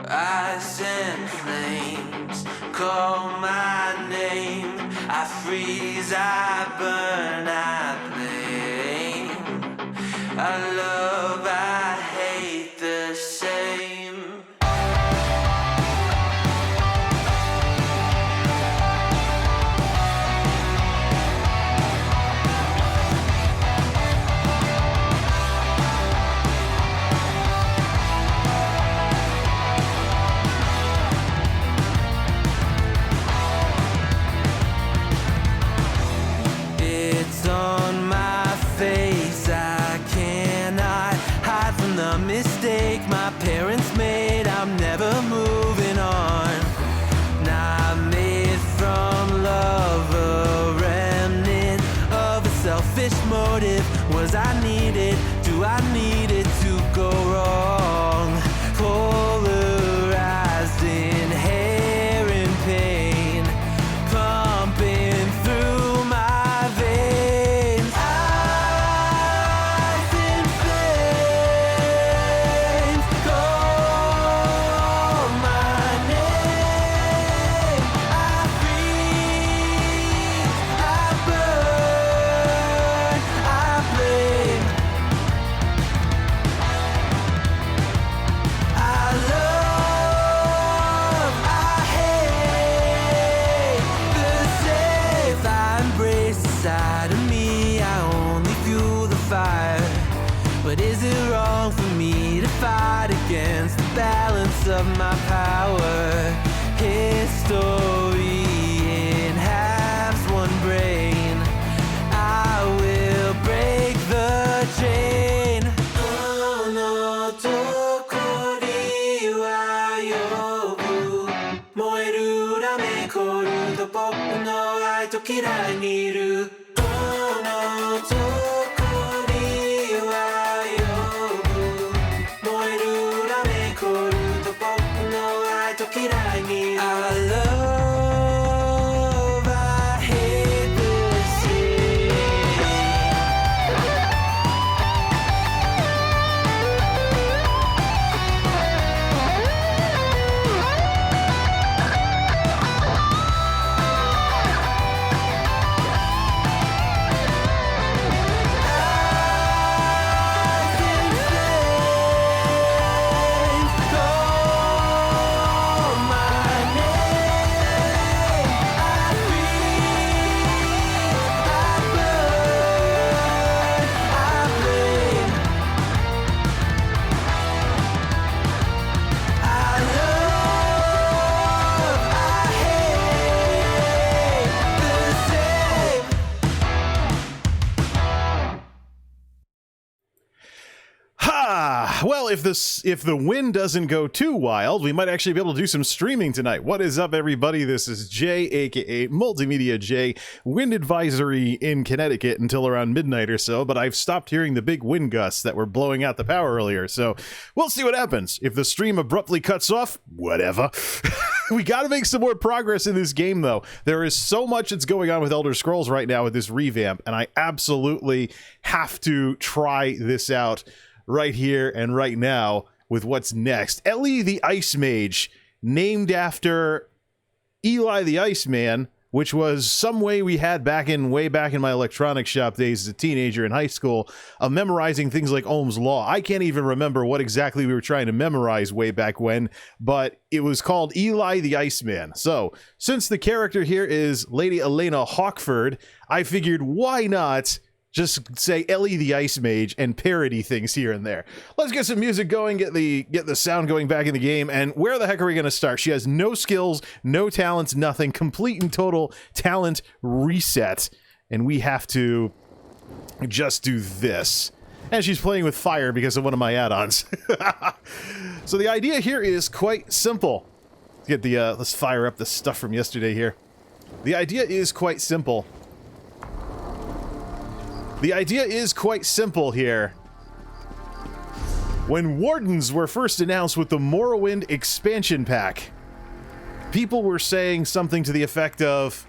Ice and flames call my name. I freeze, I burn, I blame. I love, I hate the same. It's on my face, I cannot hide from the mistake my parents made. I'm never moving on. Not made from love, a remnant of a selfish motive. Was I needed? Do I need it to go wrong? Polarized, inherent pain, pumping through my veins. Ice and flames call my name. I freeze, I burn, I blame. I love, I hate the same. If I embrace the side of me, I only fuel the fire. But is it wrong for me to fight against the balance of my power? History in halves, one brain. I will break the chain. Oh no, どこには呼ぶ燃えるラメコルと僕の愛と嫌いにいる。Oh no, どこには呼ぶ燃えるラメコルと僕の愛と嫌いにいる。I love, I hate the same. Well, if the wind doesn't go too wild, we might actually be able to do some streaming tonight. What is up, everybody? This is Jay, aka MultimediaJay. Wind advisory in Connecticut until around midnight or so, but I've stopped hearing the big wind gusts that were blowing out the power earlier, so we'll see what happens. If the stream abruptly cuts off, whatever. We gotta make some more progress in this game, though. There is so much that's going on with Elder Scrolls right now with this revamp, and I absolutely have to try this out right here and right now with what's next. Ellie the Ice Mage, named after Eli the Ice Man, which was some way we had way back in my electronics shop days as a teenager in high school, of memorizing things like Ohm's Law. I can't even remember what exactly we were trying to memorize way back when, but it was called Eli the Ice Man. So, since the character here is Lady Elena Hawkford, I figured why not just say Ellie the Ice Mage and parody things here and there. Let's get some music going, get the sound going back in the game, and where the heck are we going to start? She has no skills, no talents, nothing. Complete and total talent reset. And we have to just do this. And she's playing with fire because of one of my add-ons. So the idea here is quite simple. Let's fire up the stuff from yesterday here. The idea is quite simple. The idea is quite simple here. When Wardens were first announced with the Morrowind expansion pack, people were saying something to the effect of,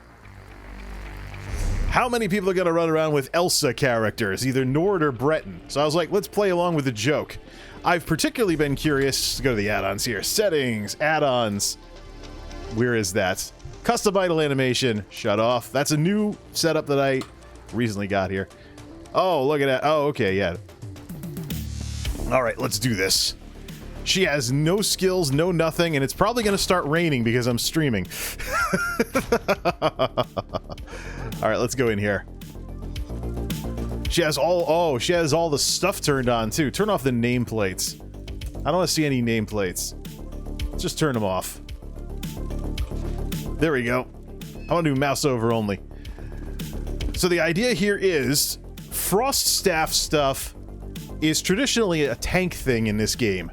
how many people are going to run around with Elsa characters, either Nord or Breton? So I was like, let's play along with the joke. I've particularly been curious to go to the add-ons here. Settings, add-ons. Where is that? Custom idle animation. Shut off. That's a new setup that I recently got here. Oh, look at that. Oh, okay, yeah. All right, let's do this. She has no skills, no nothing, and it's probably going to start raining because I'm streaming. All right, let's go in here. She has she has all the stuff turned on too. Turn off the nameplates. I don't want to see any nameplates. Just turn them off. There we go. I want to do mouse over only. So the idea here is Frost Staff stuff is traditionally a tank thing in this game.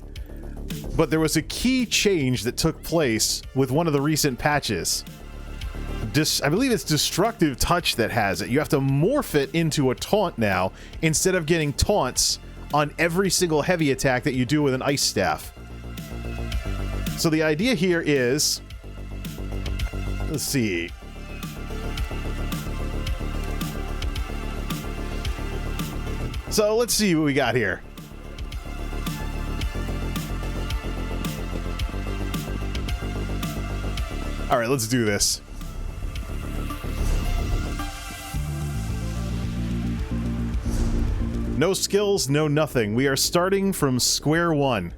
But there was a key change that took place with one of the recent patches. I believe it's Destructive Touch that has it. You have to morph it into a taunt now, instead of getting taunts on every single heavy attack that you do with an ice staff. So the idea here is... let's see. So let's see what we got here. All right, let's do this. No skills, no nothing. We are starting from square one.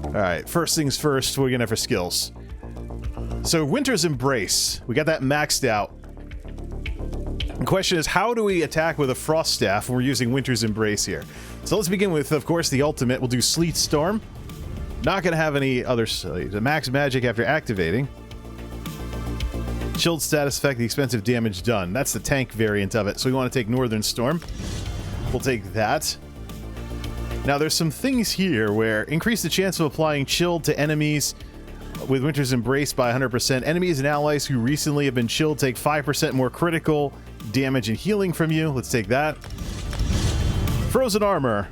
All right, first things first, what are we gonna have for skills? So Winter's Embrace, we got that maxed out. The question is, how do we attack with a Frost Staff when we're using Winter's Embrace here? So let's begin with, of course, the ultimate. We'll do Sleet Storm. Not gonna have any other... the max magic after activating. Chilled status effect, the expensive damage done. That's the tank variant of it, so we want to take Northern Storm. We'll take that. Now there's some things here where increase the chance of applying chilled to enemies with Winter's Embrace by 100%. Enemies and allies who recently have been chilled take 5% more critical damage and healing from you. Let's take that. Frozen Armor.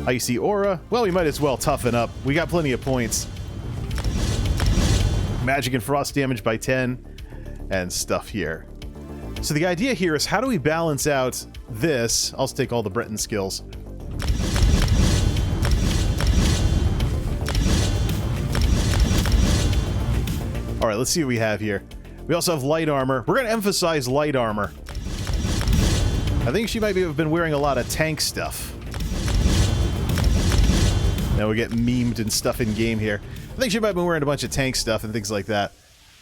Icy Aura. Well, we might as well toughen up. We got plenty of points. Magic and frost damage by 10 and stuff here. So the idea here is, how do we balance out this? I'll take all the Breton skills. All right, let's see what we have here. We also have light armor. We're going to emphasize light armor. I think she might have been wearing a lot of tank stuff. Now we get memed and stuff in game here. I think she might have been wearing a bunch of tank stuff and things like that.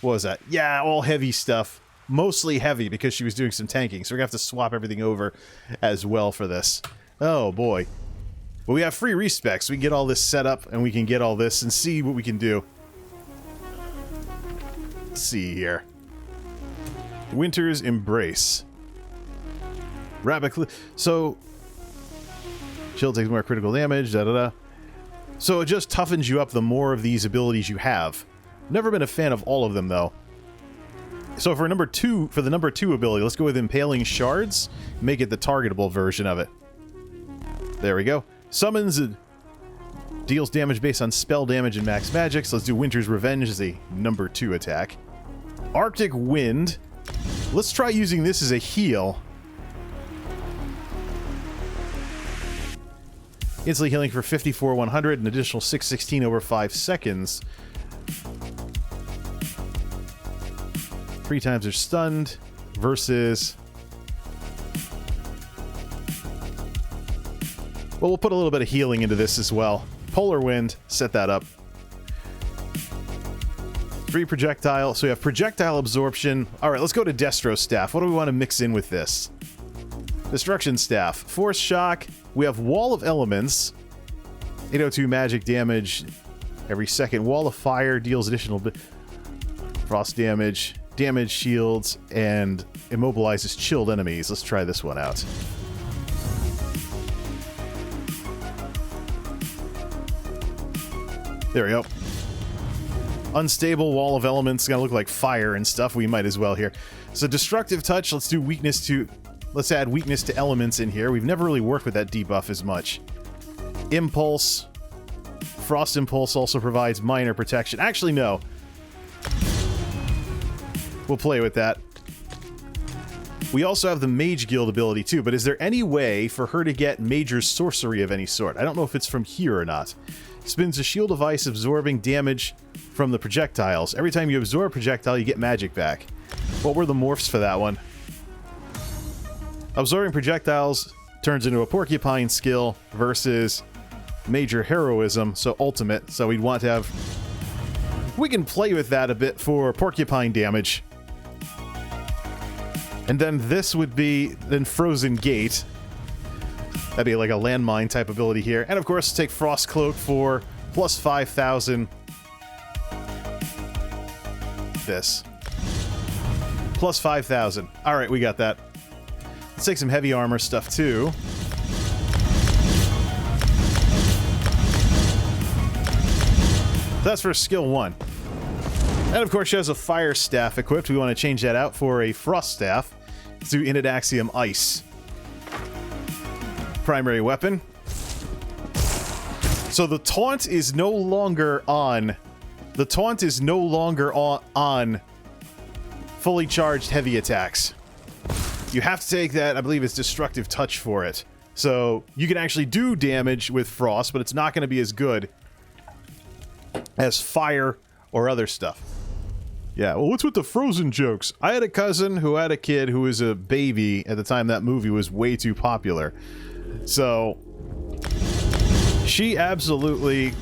What was that? Yeah, all heavy stuff. Mostly heavy because she was doing some tanking. So we're going to have to swap everything over as well for this. Oh, boy. But we have free respecs. We can get all this set up and we can get all this and see what we can do. Let's see here. Winter's Embrace. Rapid... so... Chill takes more critical damage, da-da-da. So it just toughens you up the more of these abilities you have. Never been a fan of all of them, though. So for the number 2 ability, let's go with Impaling Shards. Make it the targetable version of it. There we go. Summons and deals damage based on spell damage and max magic. So let's do Winter's Revenge as a number 2 attack. Arctic Wind. Let's try using this as a heal. Instantly healing for 54,100, an additional 616 over 5 seconds. 3 times they're stunned versus... well, we'll put a little bit of healing into this as well. Polar Wind, set that up. 3 projectile, so we have projectile absorption. Alright, let's go to Destro Staff. What do we want to mix in with this? Destruction Staff. Force Shock. We have Wall of Elements. 802 magic damage every second. Wall of Fire deals additional frost damage, damage shields, and immobilizes chilled enemies. Let's try this one out. There we go. Unstable Wall of Elements. Gonna look like fire and stuff. We might as well here. So Destructive Touch. Let's do weakness to... let's add weakness to elements in here. We've never really worked with that debuff as much. Impulse. Frost Impulse also provides minor protection. Actually, no. We'll play with that. We also have the Mage Guild ability too, but is there any way for her to get Major Sorcery of any sort? I don't know if it's from here or not. Spins a shield of ice, absorbing damage from the projectiles. Every time you absorb a projectile, you get magic back. What were the morphs for that one? Absorbing projectiles turns into a porcupine skill versus major heroism, so ultimate. So we'd want to have... We can play with that a bit for porcupine damage. And then this would be then Frozen Gate. That'd be like a landmine type ability here. And of course, take Frost Cloak for plus 5,000. This. Plus 5,000. Alright, we got that. Let's take some heavy armor stuff too. That's for skill 1. And of course, she has a fire staff equipped. We want to change that out for a frost staff. Let's do Inidaxium Ice. Primary weapon. So the taunt is no longer on. The taunt is no longer on fully charged heavy attacks. You have to take that, I believe it's Destructive Touch for it. So you can actually do damage with frost, but it's not going to be as good as fire or other stuff. Yeah, well, what's with the Frozen jokes? I had a cousin who had a kid who was a baby at the time that movie was way too popular. So, she absolutely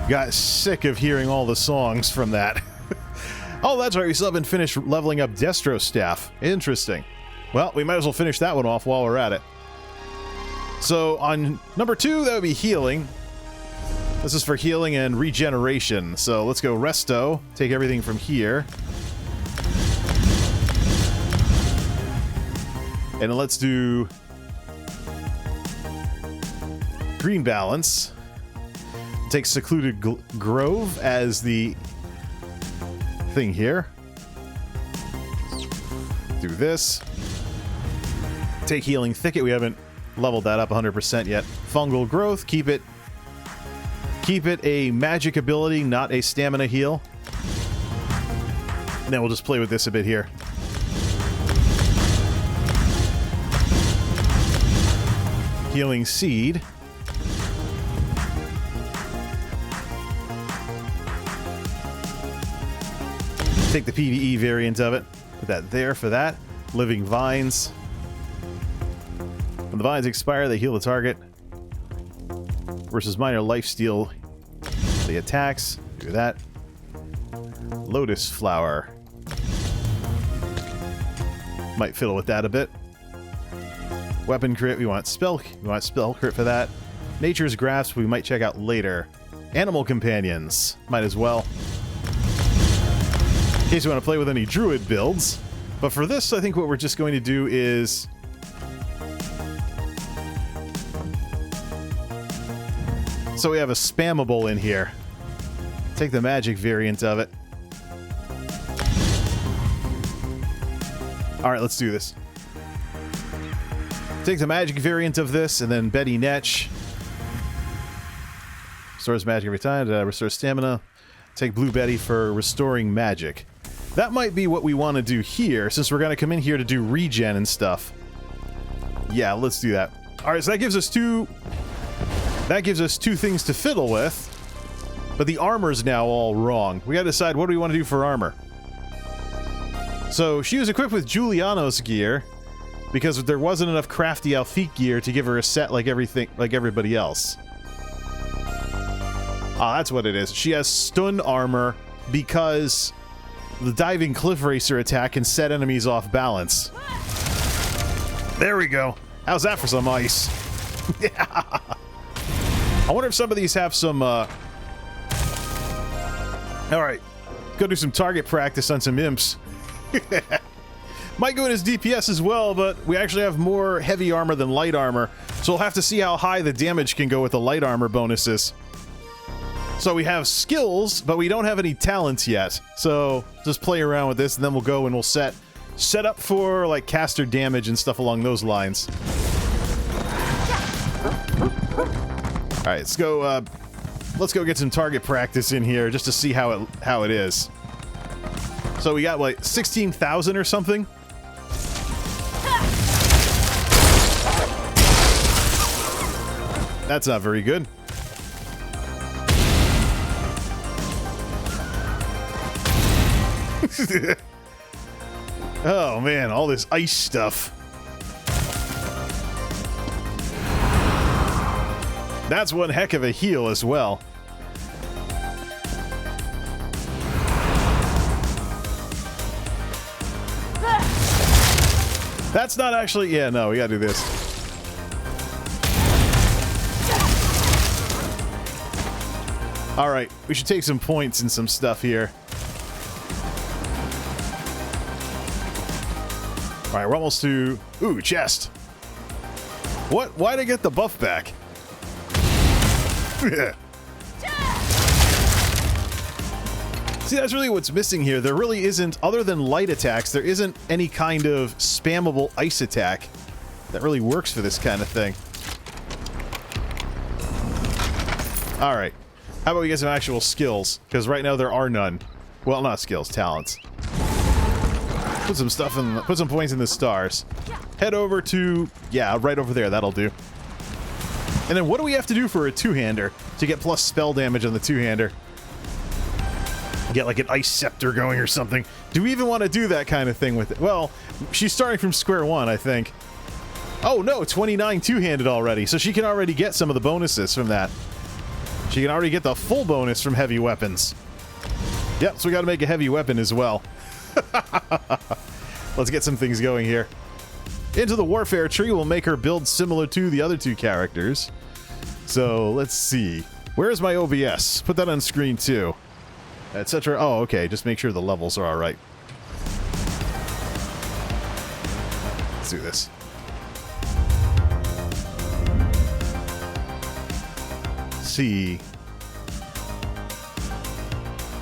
got sick of hearing all the songs from that. Oh, that's right, we still haven't finished leveling up Destro Staff. Interesting. Well, we might as well finish that one off while we're at it. So, on number 2, that would be healing. This is for healing and regeneration. So let's go Resto. Take everything from here. And let's do Green Balance. Take Secluded Grove as the thing here. Do this. Take Healing Thicket. We haven't leveled that up 100% yet. Fungal Growth. Keep it a magic ability, not a stamina heal. And then we'll just play with this a bit here. Healing Seed. Take the PvE variant of it. Put that there for that. Living Vines. When the vines expire, they heal the target. Versus minor lifesteal. The attacks. Do that. Lotus Flower. Might fiddle with that a bit. Weapon crit. We want spell crit for that. Nature's Grasp. We might check out later. Animal Companions. Might as well. In case you want to play with any Druid builds. But for this, I think what we're just going to do is... So we have a spammable in here. Take the magic variant of it. Alright, let's do this. Take the magic variant of this, and then Betty Netch. Restores magic every time, restores stamina. Take Blue Betty for restoring magic. That might be what we want to do here, since we're going to come in here to do regen and stuff. Yeah, let's do that. Alright, so that gives us two things to fiddle with, but the armor's now all wrong. We gotta decide what do we want to do for armor. So she was equipped with Giuliano's gear because there wasn't enough crafty Alfiq gear to give her a set like everybody else. Ah, that's what it is. She has stun armor because the diving cliff racer attack can set enemies off balance. There we go. How's that for some ice? Yeah. I wonder if some of these have some, Alright. Go do some target practice on some imps. Might go in as DPS as well, but we actually have more heavy armor than light armor, so we'll have to see how high the damage can go with the light armor bonuses. So we have skills, but we don't have any talents yet. So just play around with this, and then we'll go and we'll set up for, like, caster damage and stuff along those lines. Alright, let's go get some target practice in here just to see how it is. So we got like 16,000 or something. That's not very good. Oh man, all this ice stuff. That's one heck of a heal as well. That's not actually... Yeah, no, we gotta do this. Alright, we should take some points and some stuff here. Alright, we're almost to... Ooh, chest. What? Why'd I get the buff back? See, that's really what's missing here. There really isn't, other than light attacks, there isn't any kind of spammable ice attack that really works for this kind of thing. Alright. How about we get some actual skills? Because right now there are none. Well, not skills, talents. Put some stuff in, put some points in the stars. Head over to, yeah, right over there, that'll do. And then what do we have to do for a two-hander to get plus spell damage on the two-hander? Get like an ice scepter going or something. Do we even want to do that kind of thing with it? Well, she's starting from square one, I think. Oh no, 29 two-handed already, so she can already get some of the bonuses from that. She can already get the full bonus from heavy weapons. Yep, so we got to make a heavy weapon as well. Let's get some things going here. Into the warfare tree will make her build similar to the other two characters. So let's see. Where's my OBS? Put that on screen too. Etc. Oh, okay. Just make sure the levels are all right. Let's do this. Let's see.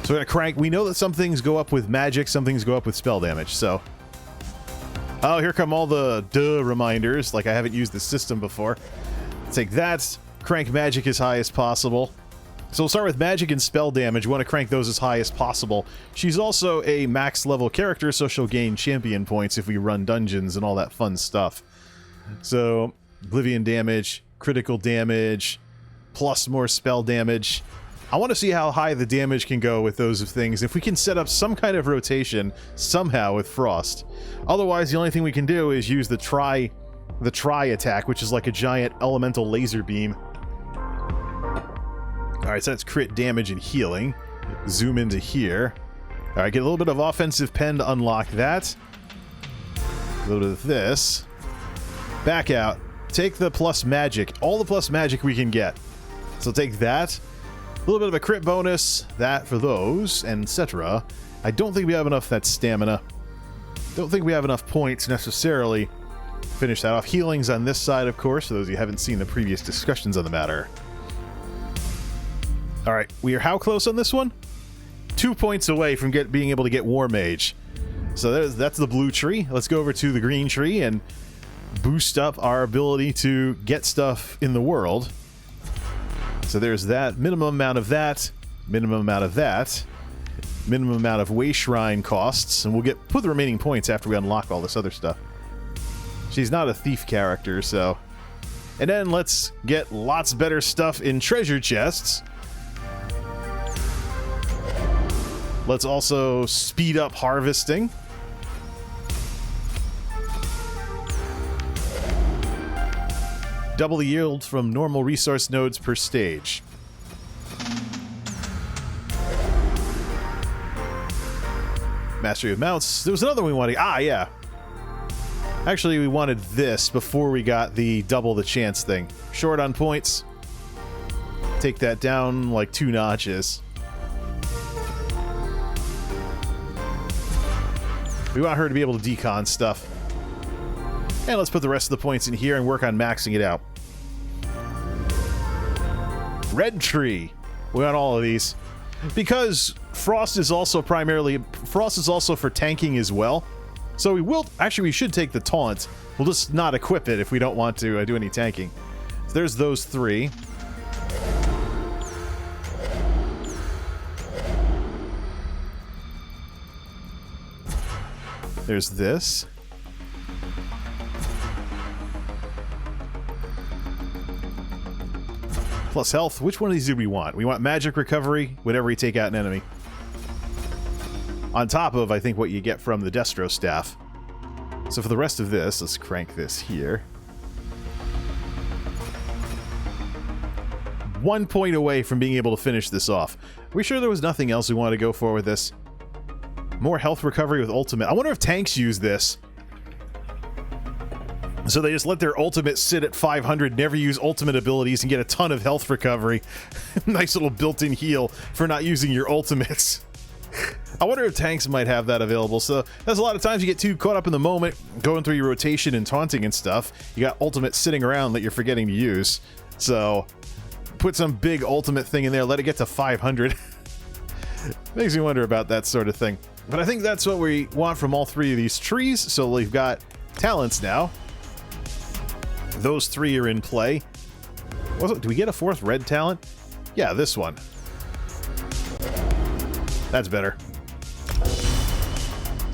So we're gonna crank. We know that some things go up with magic, some things go up with spell damage. So, oh, here come all the reminders. Like I haven't used this system before. Take that. Crank magic as high as possible. So we'll start with magic and spell damage. We want to crank those as high as possible. She's also a max level character, so she'll gain champion points if we run dungeons and all that fun stuff. So, oblivion damage, critical damage, plus more spell damage. I want to see how high the damage can go with those things. If we can set up some kind of rotation somehow with Frost. Otherwise, the only thing we can do is use the try attack, which is like a giant elemental laser beam. Alright, so that's crit damage and healing. Zoom into here. Alright, get a little bit of offensive pen to unlock that. A little bit of this. Back out. Take the plus magic. All the plus magic we can get. So take that. A little bit of a crit bonus. That for those, and etc. I don't think we have enough that stamina. Don't think we have enough points necessarily to finish that off. Healing's on this side, of course, for those of you who haven't seen the previous discussions on the matter. Alright, we are how close on this one? 2 points away from being able to get War Mage. So that's the blue tree. Let's go over to the green tree and boost up our ability to get stuff in the world. So there's that. Minimum amount of that. Minimum amount of that. Minimum amount of Way Shrine costs. And we'll put the remaining points after we unlock all this other stuff. She's not a thief character, so... And then let's get lots better stuff in treasure chests. Let's also speed up harvesting. Double the yield from normal resource nodes per stage. Mastery of mounts. There was another one we wanted. Ah, yeah. Actually, we wanted this before we got the double the chance thing. Short on points. Take that down like 2 notches. We want her to be able to decon stuff. And let's put the rest of the points in here and work on maxing it out. Red tree. We want all of these. Because Frost is also for tanking as well. So we should take the taunt. We'll just not equip it if we don't want to do any tanking. So there's those 3. There's this. Plus health. Which one of these do we want? We want magic recovery whenever we take out an enemy. On top of, I think, what you get from the Destro staff. So for the rest of this, let's crank this here. 1 point away from being able to finish this off. Are we sure there was nothing else we wanted to go for with this? More health recovery with ultimate. I wonder if tanks use this. So they just let their ultimate sit at 500, never use ultimate abilities, and get a ton of health recovery. Nice little built-in heal for not using your ultimates. I wonder if tanks might have that available. So there's a lot of times you get too caught up in the moment, going through your rotation and taunting and stuff. You got ultimate sitting around that you're forgetting to use. So put some big ultimate thing in there, let it get to 500. Makes me wonder about that sort of thing. But I think that's what we want from all three of these trees. So we've got talents now. Those three are in play. Do we get a fourth red talent? Yeah, this one. That's better.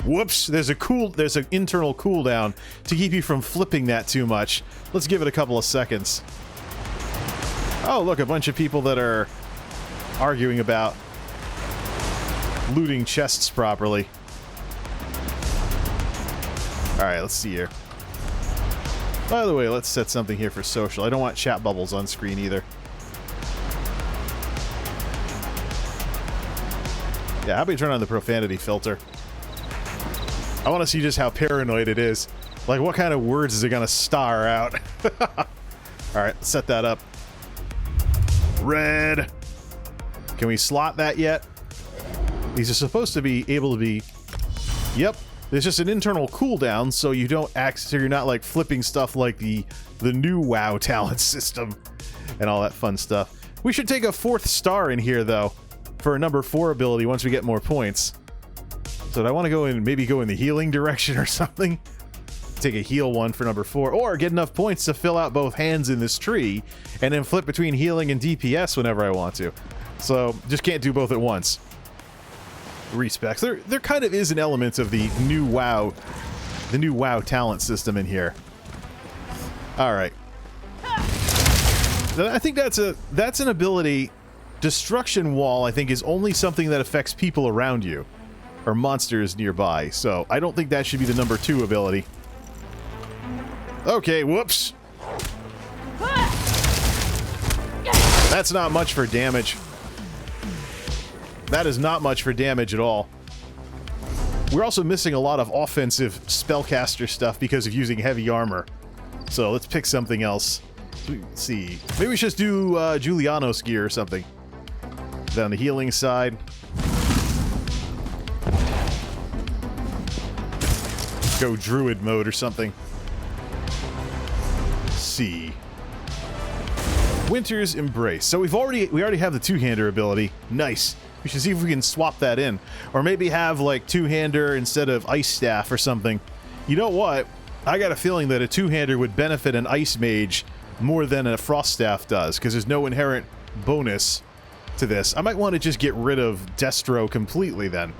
Whoops, there's an internal cooldown to keep you from flipping that too much. Let's give it a couple of seconds. Oh, look, a bunch of people that are arguing about looting chests properly. Alright, let's see here. By the way, let's set something here for social. I don't want chat bubbles on screen either. Yeah, how about you turn on the profanity filter? I want to see just how paranoid it is. Like, what kind of words is it going to star out? Alright, let's set that up. Red. Can we slot that yet? These are supposed to be able to be... Yep. There's just an internal cooldown, so you don't act, so you're not like flipping stuff like the new WoW talent system and all that fun stuff. We should take a 4th star in here though for a number 4 ability once we get more points. So do I want to go in, maybe go in the healing direction or something? Take a heal one for number 4, or get enough points to fill out both hands in this tree and then flip between healing and DPS whenever I want to. So just can't do both at once. Respecs. There kind of is an element of the new WoW talent system in here. All right. I think that's an ability. Destruction Wall, I think, is only something that affects people around you or monsters nearby. So I don't think that should be the number 2 ability. Okay, whoops. That's not much for damage. That is not much for damage at all. We're also missing a lot of offensive spellcaster stuff because of using heavy armor. So let's pick something else. Let's see. Maybe we should just do Julianos gear or something. Down the healing side. Go druid mode or something. Let's see. Winter's Embrace. So we already have the two-hander ability. Nice. We should see if we can swap that in. Or maybe have, like, two-hander instead of ice staff or something. You know what? I got a feeling that a two-hander would benefit an ice mage more than a frost staff does, because there's no inherent bonus to this. I might want to just get rid of Destro completely then.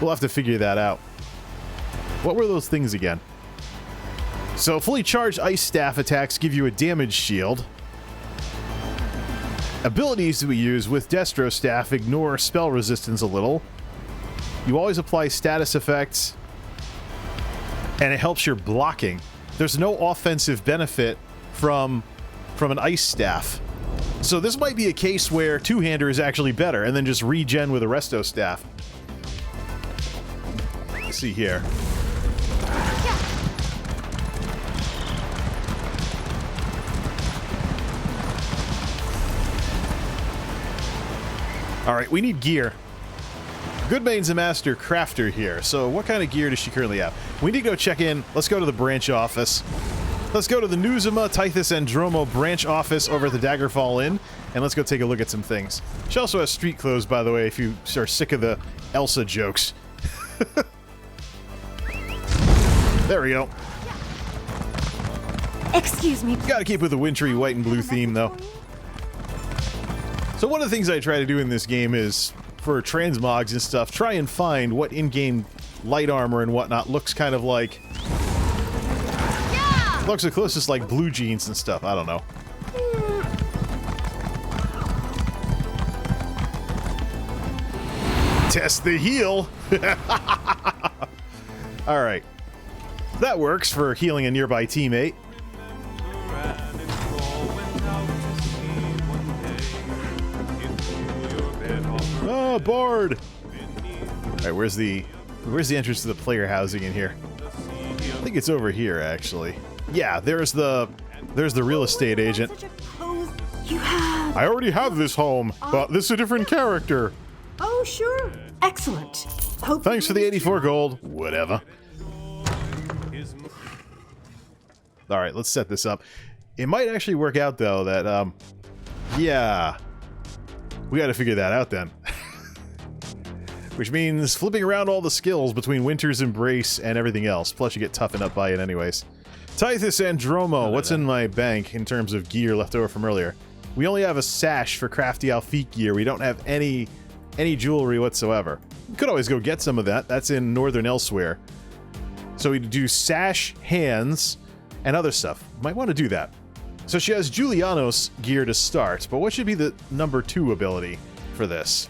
We'll have to figure that out. What were those things again? So, fully charged ice staff attacks give you a damage shield. Abilities that we use with Destro Staff ignore spell resistance a little. You always apply status effects, and it helps your blocking. There's no offensive benefit from an ice staff. So this might be a case where two-hander is actually better, and then just regen with a Resto Staff. Let's see here. Alright, we need gear. Goodbane's a master crafter here, so what kind of gear does she currently have? We need to go check in. Let's go to the branch office. Let's go to the Nuzuma, Tithys, and Dromo branch office over at the Daggerfall Inn, and let's go take a look at some things. She also has street clothes, by the way, if you are sick of the Elsa jokes. There we go. Excuse me. Gotta keep with the wintry white and blue theme, though. So one of the things I try to do in this game is, for transmogs and stuff, try and find what in-game light armor and whatnot looks kind of like... Looks the closest like blue jeans and stuff. I don't know. Test the heal. Alright. That works for healing a nearby teammate. Oh, Bard! Alright, where's the entrance to the player housing in here? I think it's over here, actually. Yeah, there's the real estate agent. I already have this home, but this is a different character. Oh, sure. Excellent. Thanks for the 84 gold. Whatever. Alright, let's set this up. It might actually work out, though, that, yeah. We gotta figure that out, then. Which means flipping around all the skills between Winter's Embrace and everything else. Plus, you get toughened up by it anyways. Tithus Andromo, what's in my bank in terms of gear left over from earlier? We only have a sash for crafty Alfiq gear. We don't have any jewelry whatsoever. We could always go get some of that. That's in Northern Elsewhere. So we do sash, hands, and other stuff. Might want to do that. So she has Julianos gear to start, but what should be the number 2 ability for this?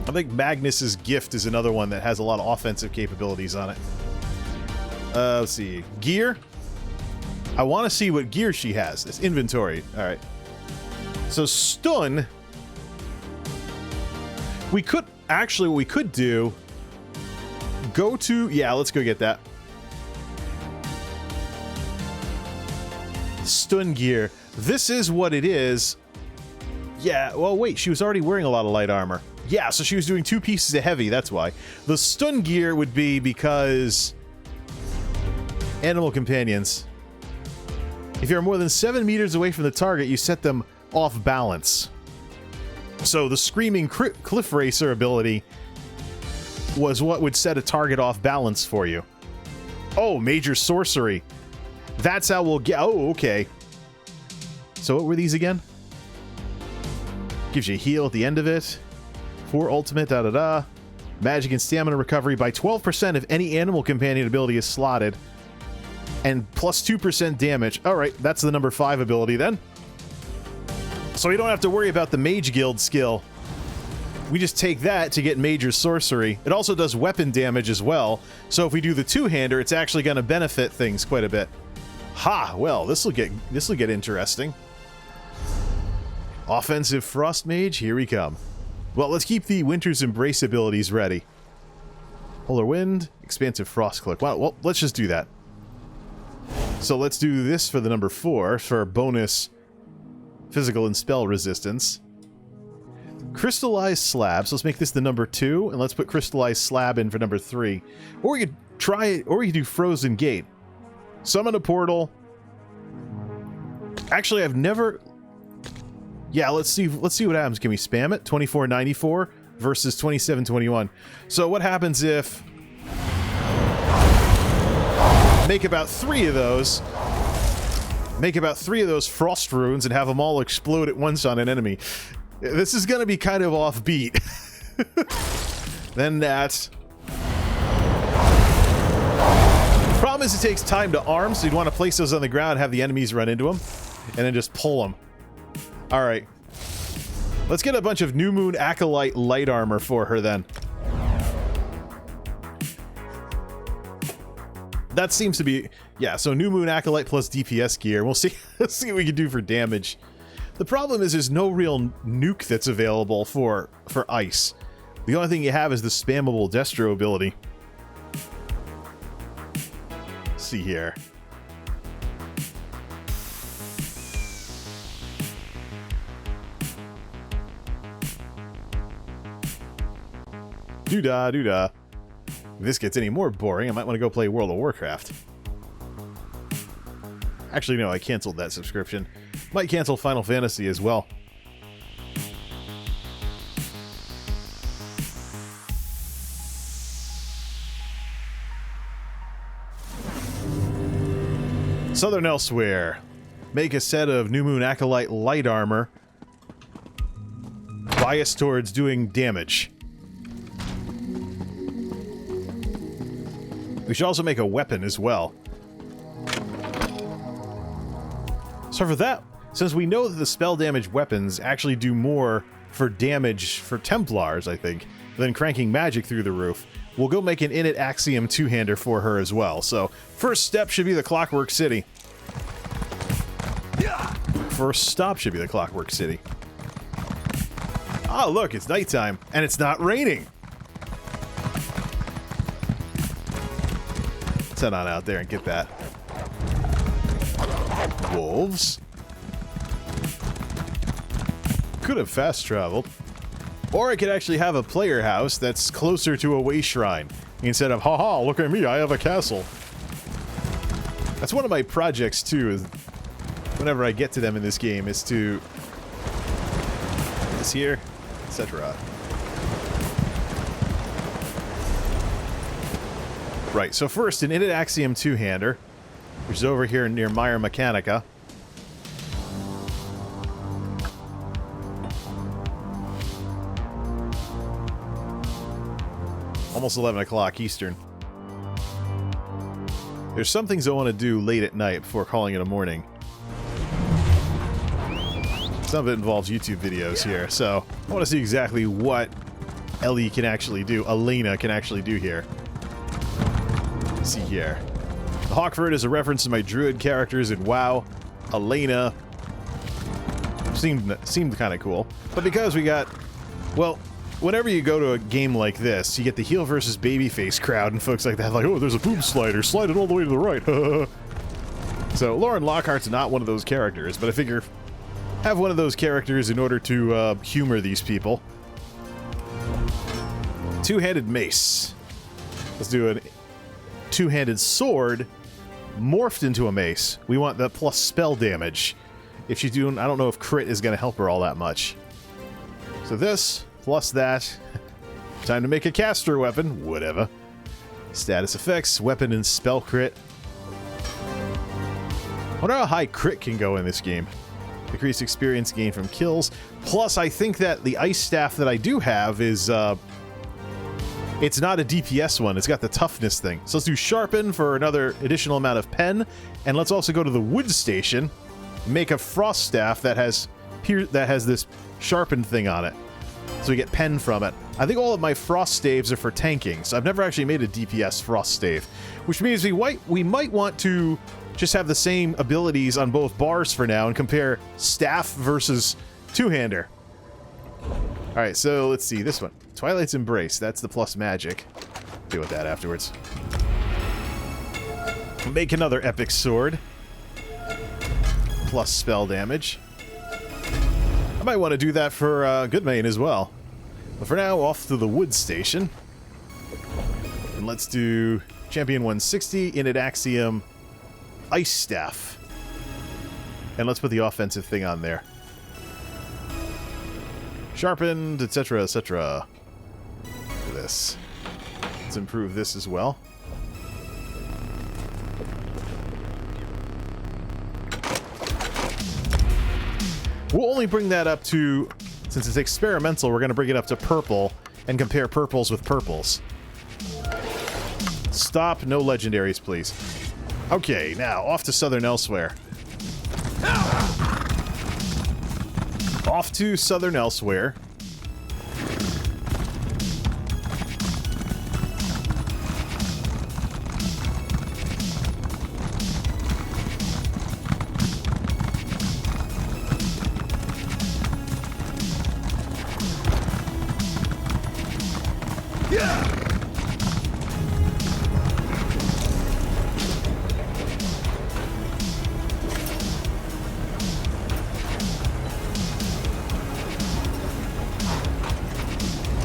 I think Magnus's Gift is another one that has a lot of offensive capabilities on it. Let's see. Gear? I want to see what gear she has. It's inventory. Alright. So stun. We could... Actually, what we could do... Go to... Yeah, let's go get that. Stun gear. This is what it is. Yeah, well, wait. She was already wearing a lot of light armor. Yeah, so she was doing 2 pieces of heavy, that's why. The stun gear would be because... Animal companions. If you're more than 7 meters away from the target, you set them off balance. So the Screaming Cliff Racer ability was what would set a target off balance for you. Oh, Major Sorcery. That's how we'll get... Oh, okay. So what were these again? Gives you a heal at the end of it. 4 ultimate, da-da-da. Magic and stamina recovery by 12% if any animal companion ability is slotted. And plus 2% damage. Alright, that's the number 5 ability then. So we don't have to worry about the Mage Guild skill. We just take that to get Major Sorcery. It also does weapon damage as well. So if we do the two-hander, it's actually going to benefit things quite a bit. Ha! Well, this'll get interesting. Offensive Frost Mage, here we come. Well, let's keep the Winter's Embrace abilities ready. Polar Wind, Expansive Frost Cloak. Well, let's just do that. So let's do this for the number 4 for bonus physical and spell resistance. Crystallized Slabs. Let's make this the number 2, and let's put Crystallized Slab in for number 3. Or we could try it, or we could do Frozen Gate. Summon a portal. Actually, I've never... Yeah, let's see what happens. Can we spam it? 2494 versus 2721. So what happens if... Make about 3 of those. Make about 3 of those frost runes and have them all explode at once on an enemy. This is going to be kind of offbeat. Then that. Problem is it takes time to arm, so you'd want to place those on the ground, have the enemies run into them, and then just pull them. Alright. Let's get a bunch of New Moon Acolyte light armor for her then. That seems to be... Yeah, so New Moon Acolyte plus DPS gear. We'll see, let's see what we can do for damage. The problem is there's no real nuke that's available for ice. The only thing you have is the spammable Destro ability. Let's see here. Doo-dah, doo-dah. If this gets any more boring, I might want to go play World of Warcraft. Actually, no, I canceled that subscription. Might cancel Final Fantasy as well. Southern Elsewhere. Make a set of New Moon Acolyte light armor. Biased towards doing damage. We should also make a weapon as well. So for that, since we know that the spell damage weapons actually do more for damage for Templars, I think, than cranking magic through the roof, we'll go make an Init Axiom two-hander for her as well. So first step should be the Clockwork City. First stop should be the Clockwork City. Oh, look, it's nighttime, and it's not raining. Let's head on out there and get that. Wolves. Could have fast traveled. Or I could actually have a player house that's closer to a way shrine. Instead of, haha, look at me, I have a castle. That's one of my projects, too, is whenever I get to them in this game, is to... this here, etc. Right, so first, an Init Axiom two-hander, which is over here near Meyer Mechanica. Almost 11 o'clock Eastern. There's some things I want to do late at night before calling it a morning. Some of it involves YouTube videos here, so I want to see exactly what Ellie can actually do, Elena can actually do here. Let's see here. The Hawkford is a reference to my Druid characters in WoW. Elena seemed kind of cool. But because we got, well, whenever you go to a game like this, you get the heel versus babyface crowd and folks like that, like, oh, there's a boom slider, slide it all the way to the right. So Lauren Lockhart's not one of those characters, but I figure have one of those characters in order to humor these people. Two-handed mace. Let's do a two-handed sword morphed into a mace. We want the plus spell damage. If she's doing, I don't know if crit is going to help her all that much. So this, plus that. Time to make a caster weapon. Whatever. Status effects, weapon and spell crit. I wonder how high crit can go in this game. Decreased experience gain from kills. Plus, I think that the ice staff that I do have is, it's not a DPS one. It's got the toughness thing. So let's do sharpen for another additional amount of pen. And let's also go to the wood station, make a frost staff that has this sharpened thing on it. So we get pen from it. I think all of my frost staves are for tanking, so I've never actually made a DPS frost stave. Which means we might want to just have the same abilities on both bars for now and compare staff versus two-hander. Alright, so let's see, this one. Twilight's Embrace, that's the plus magic. Deal with that afterwards. Make another epic sword. Plus spell damage. I might want to do that for Goodmane as well. But for now, off to the wood station. And let's do Champion 160, Init Axiom, Ice Staff. And let's put the offensive thing on there. Sharpened, etc., etc. This. Let's improve this as well. We'll only bring that up to, since it's experimental, we're going to bring it up to purple and compare purples with purples. Stop, no legendaries, please. Okay, now, off to Southern Elsewhere. Off to Southern Elsewhere.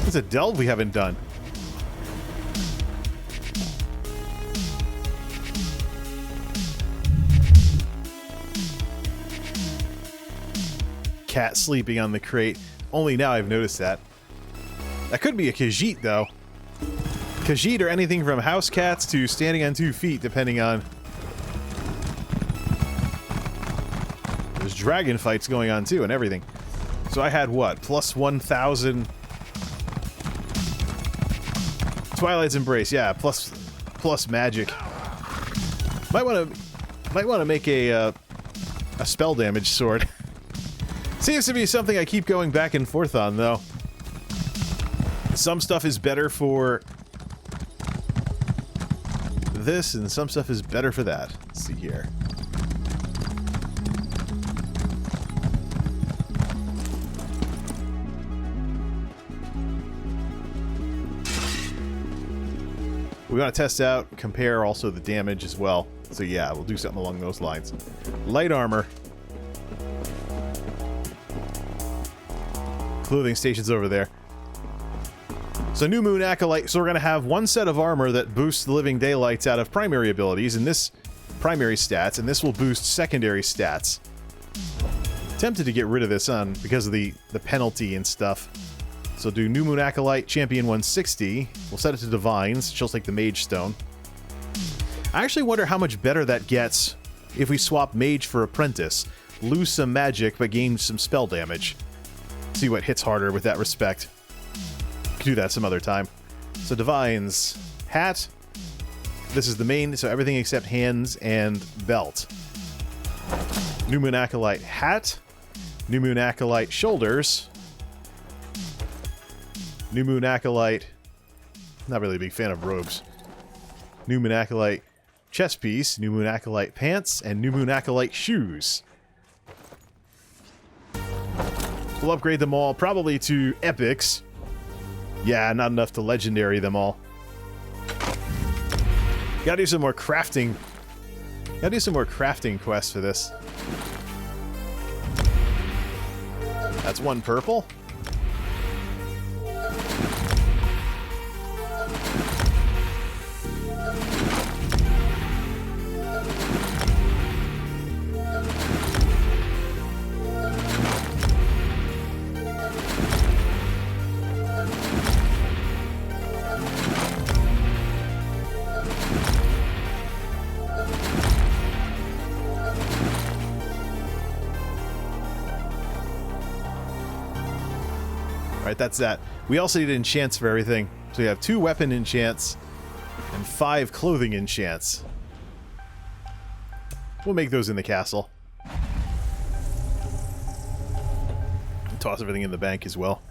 There's a delve we haven't done. Cat sleeping on the crate. Only now I've noticed that. That could be a Khajiit, though. Khajiit are anything from house cats to standing on 2 feet, depending on... There's dragon fights going on, too, and everything. So I had, what, plus 1,000... Twilight's Embrace, yeah, plus plus magic. Might want to make a spell damage sword. Seems to be something I keep going back and forth on, though. Some stuff is better for this, and some stuff is better for that. Let's see here. We want to test out, compare also the damage as well. So yeah, we'll do something along those lines. Light armor. Clothing station's over there. So New Moon Acolyte. So we're going to have one set of armor that boosts the Living Daylights out of primary abilities, and this primary stats, and this will boost secondary stats. Tempted to get rid of this on because of the penalty and stuff. So do New Moon Acolyte, Champion 160. We'll set it to Divines, just like the Mage Stone. I actually wonder how much better that gets if we swap Mage for Apprentice. Lose some magic, but gain some spell damage. See what hits harder with that respect. Could do that some other time. So Divines, hat. This is the main, so everything except hands and belt. New Moon Acolyte, hat. New Moon Acolyte, shoulders. New Moon Acolyte, not really a big fan of robes. New Moon Acolyte chest piece, New Moon Acolyte pants, and New Moon Acolyte shoes. We'll upgrade them all probably to epics. Yeah, not enough to legendary them all. Gotta do some more crafting. Gotta do some more crafting quests for this. That's one purple. Alright, that's that. We also need enchants for everything. So we have 2 weapon enchants and 5 clothing enchants. We'll make those in the castle. Toss everything in the bank as well.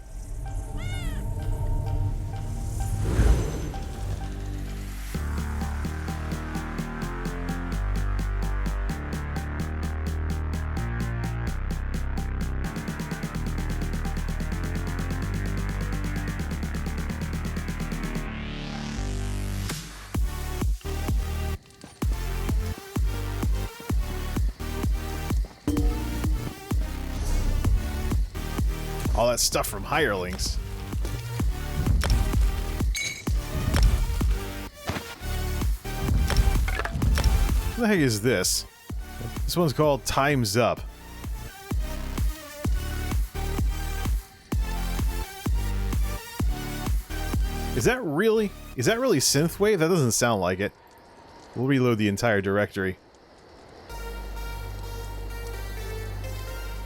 All that stuff from hirelings. What the heck is this? This one's called Time's Up. Is that really synthwave? That doesn't sound like it. We'll reload the entire directory.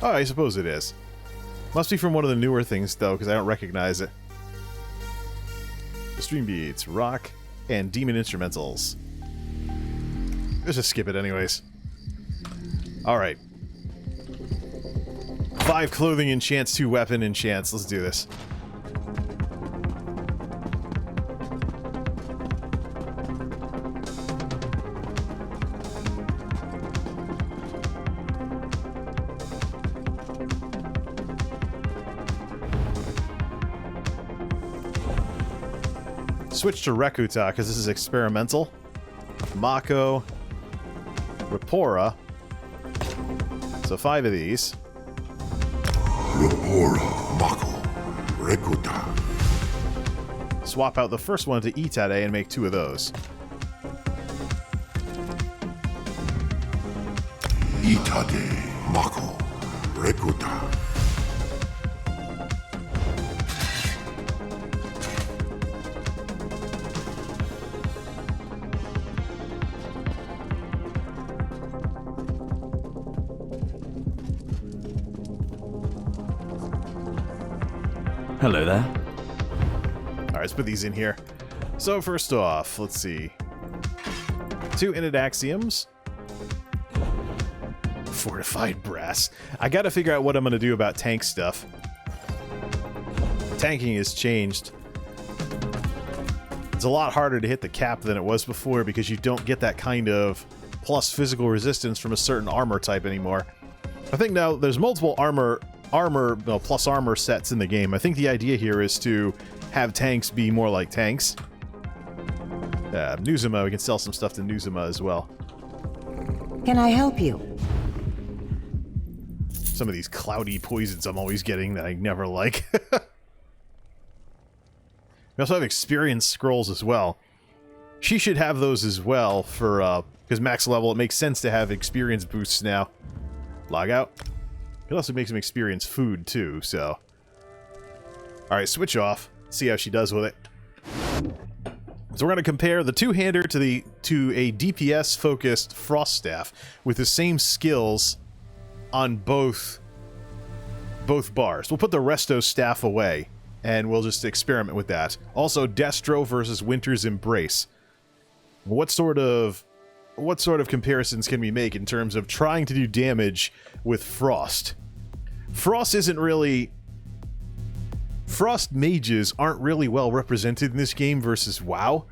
Oh, I suppose it is. Must be from one of the newer things, though, because I don't recognize it. Stream beats, rock, and demon instrumentals. Let's just skip it anyways. Alright. 5 clothing enchants, 2 weapon enchants. Let's do this. Switch to Rekuta, because this is experimental. Mako. Rapora. So 5 of these. Rapora, Mako, Rekuta. Swap out the first one to Itade and make 2 of those. Itade, Mako, Rekuta. Hello there. Alright, let's put these in here. So first off, let's see. 2 innate axioms. Fortified brass. I gotta figure out what I'm gonna do about tank stuff. Tanking has changed. It's a lot harder to hit the cap than it was before because you don't get that kind of plus physical resistance from a certain armor type anymore. I think now there's multiple plus armor sets in the game. I think the idea here is to have tanks be more like tanks. Nuzuma, we can sell some stuff to Nuzuma as well. Can I help you? Some of these cloudy poisons I'm always getting that I never like. We also have experience scrolls as well. She should have those as well for, because max level, it makes sense to have experience boosts now. Log out. It also makes some experience food too, so. Alright, switch off. See how she does with it. So we're going to compare the two-hander to a DPS-focused Frost Staff with the same skills on both bars. We'll put the Resto Staff away, and we'll just experiment with that. Also, Destro versus Winter's Embrace. What sort of comparisons can we make in terms of trying to do damage with Frost? Frost mages aren't really well represented in this game versus WoW.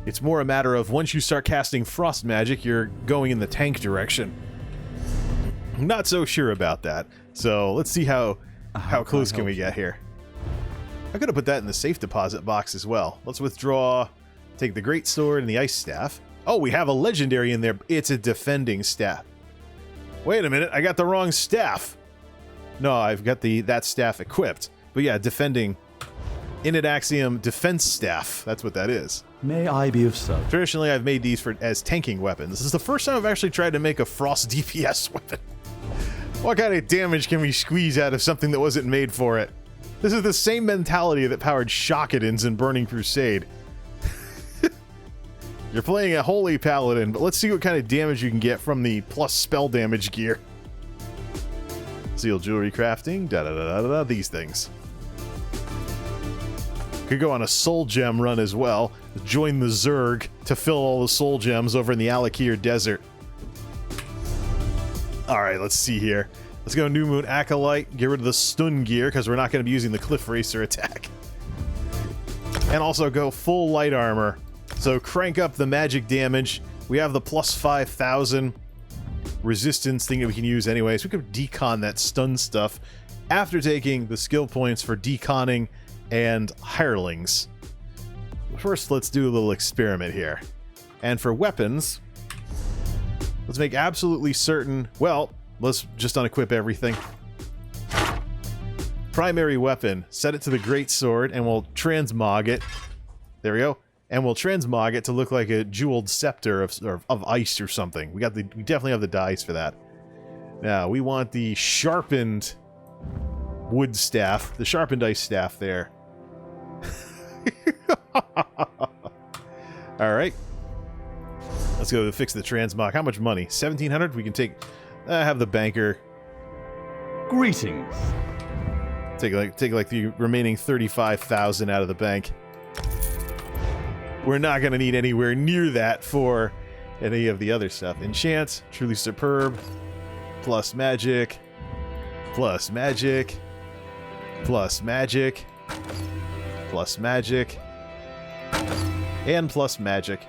It's more a matter of once you start casting Frost magic, you're going in the tank direction. I'm not so sure about that. So let's see how close can we get here. I'm gonna put that in the safe deposit box as well. Let's withdraw, take the Great Sword and the Ice Staff. Oh, we have a legendary in there. It's a defending staff. Wait a minute, I got the wrong staff. No, I've got that staff equipped. But yeah, defending. Innate Axiom Defense Staff. That's what that is. May I be of service? Traditionally, I've made these as tanking weapons. This is the first time I've actually tried to make a Frost DPS weapon. What kind of damage can we squeeze out of something that wasn't made for it? This is the same mentality that powered Shockadins in Burning Crusade. You're playing a Holy Paladin, but let's see what kind of damage you can get from the plus spell damage gear. Seal jewelry crafting, da-da-da-da-da, these things. Could go on a soul gem run as well. Join the Zerg to fill all the soul gems over in the Alakir Desert. Alright, let's see here. Let's go New Moon Acolyte, get rid of the stun gear because we're not going to be using the Cliff Racer attack. And also go full light armor. So crank up the magic damage. We have the plus 5,000 resistance thing that we can use anyway, so we could decon that stun stuff after taking the skill points for deconning and hirelings. First, let's do a little experiment here. And for weapons, let's make absolutely certain, well, let's just unequip everything. Primary weapon, set it to the Great Sword, and we'll transmog it. There we go. And we'll transmog it to look like a jeweled scepter of ice or something. We definitely have the dice for that. Now, we want the sharpened wood staff, the sharpened ice staff there. Alright. Let's go fix the transmog. How much money? 1,700? We can take... have the banker... Greetings. Take like the remaining 35,000 out of the bank. We're not going to need anywhere near that for any of the other stuff. Enchant, truly superb, plus magic, plus magic, plus magic, plus magic, and plus magic.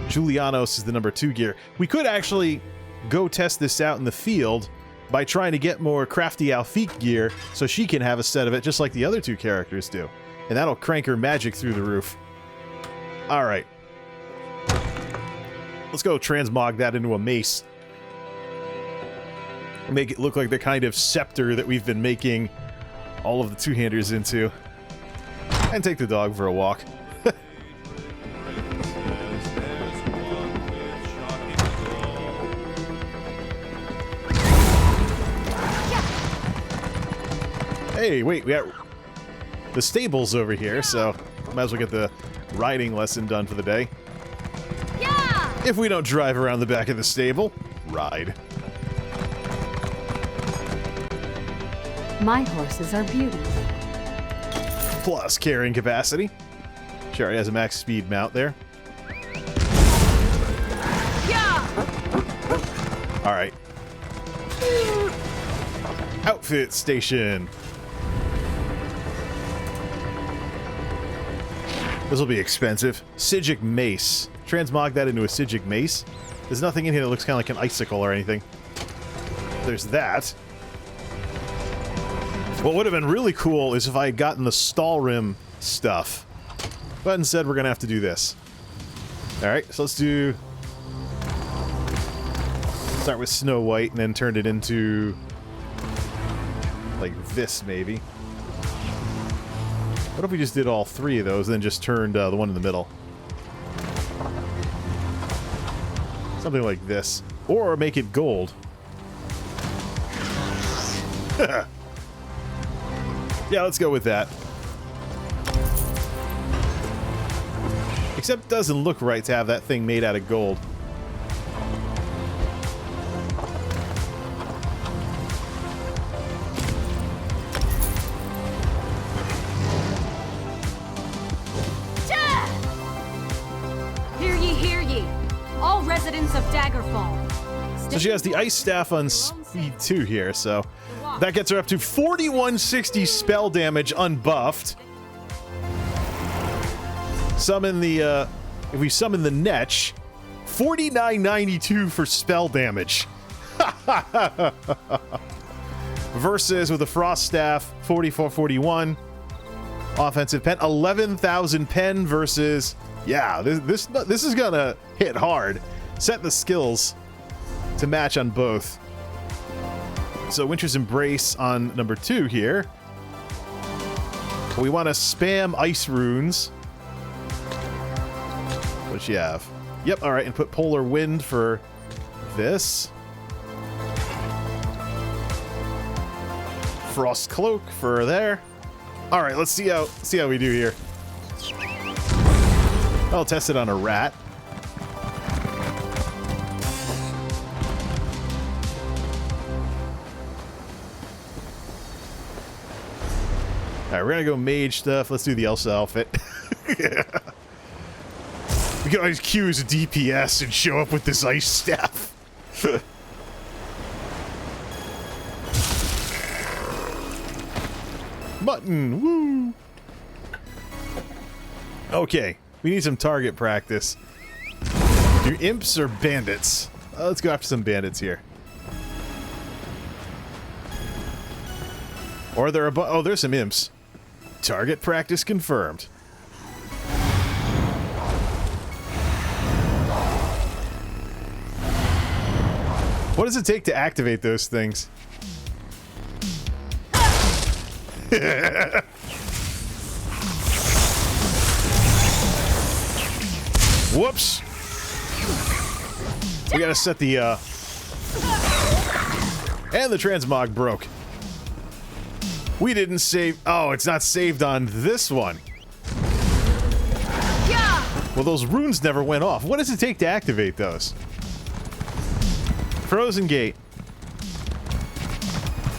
Julianos is the number 2 gear. We could actually go test this out in the field by trying to get more crafty Alfique gear so she can have a set of it just like the other 2 characters do. And that'll crank her magic through the roof. Alright. Let's go transmog that into a mace. Make it look like the kind of scepter that we've been making all of the two-handers into. And take the dog for a walk. Hey, wait, we got the stables over here, so might as well get the riding lesson done for the day. Yeah! If we don't drive around the back of the stable, ride. My horses are beauties. Plus carrying capacity. She already has a max speed mount there. All right. Outfit station. This will be expensive. Sigic mace. Transmog that into a Sigic mace. There's nothing in here that looks kind of like an icicle or anything. There's that. What would have been really cool is if I had gotten the Stalrim stuff. But instead, we're going to have to do this. Alright, so let's do... Start with Snow White and then turn it into... like this, maybe. What if we just did all three of those and then just turned the one in the middle? Something like this. Or make it gold. Yeah, let's go with that. Except it doesn't look right to have that thing made out of gold. Hear ye, all residents of Daggerfall. So she has the Ice Staff on speed 2 here, so that gets her up to 4160 spell damage unbuffed. Summon the, if we summon the Netch, 4992 for spell damage. Versus with the Frost Staff, 4441. Offensive pen, 11,000 pen versus, yeah, this is gonna hit hard. Set the skills to match on both. So Winter's Embrace on number 2 here. We want to spam ice runes. What does she have? Yep, alright, and put Polar Wind for this. Frost Cloak for there. Alright, let's see how we do here. I'll test it on a rat. Alright, we're gonna go mage stuff. Let's do the Elsa outfit. We can always queue as a DPS and show up with this ice staff. Mutton, woo! Okay, we need some target practice. Do imps or bandits? Let's go after some bandits here. Or there are oh, there's some imps. Target practice confirmed. What does it take to activate those things? Whoops! We gotta set the, and the transmog broke. We didn't save... Oh, it's not saved on this one. Well, those runes never went off. What does it take to activate those? Frozen Gate.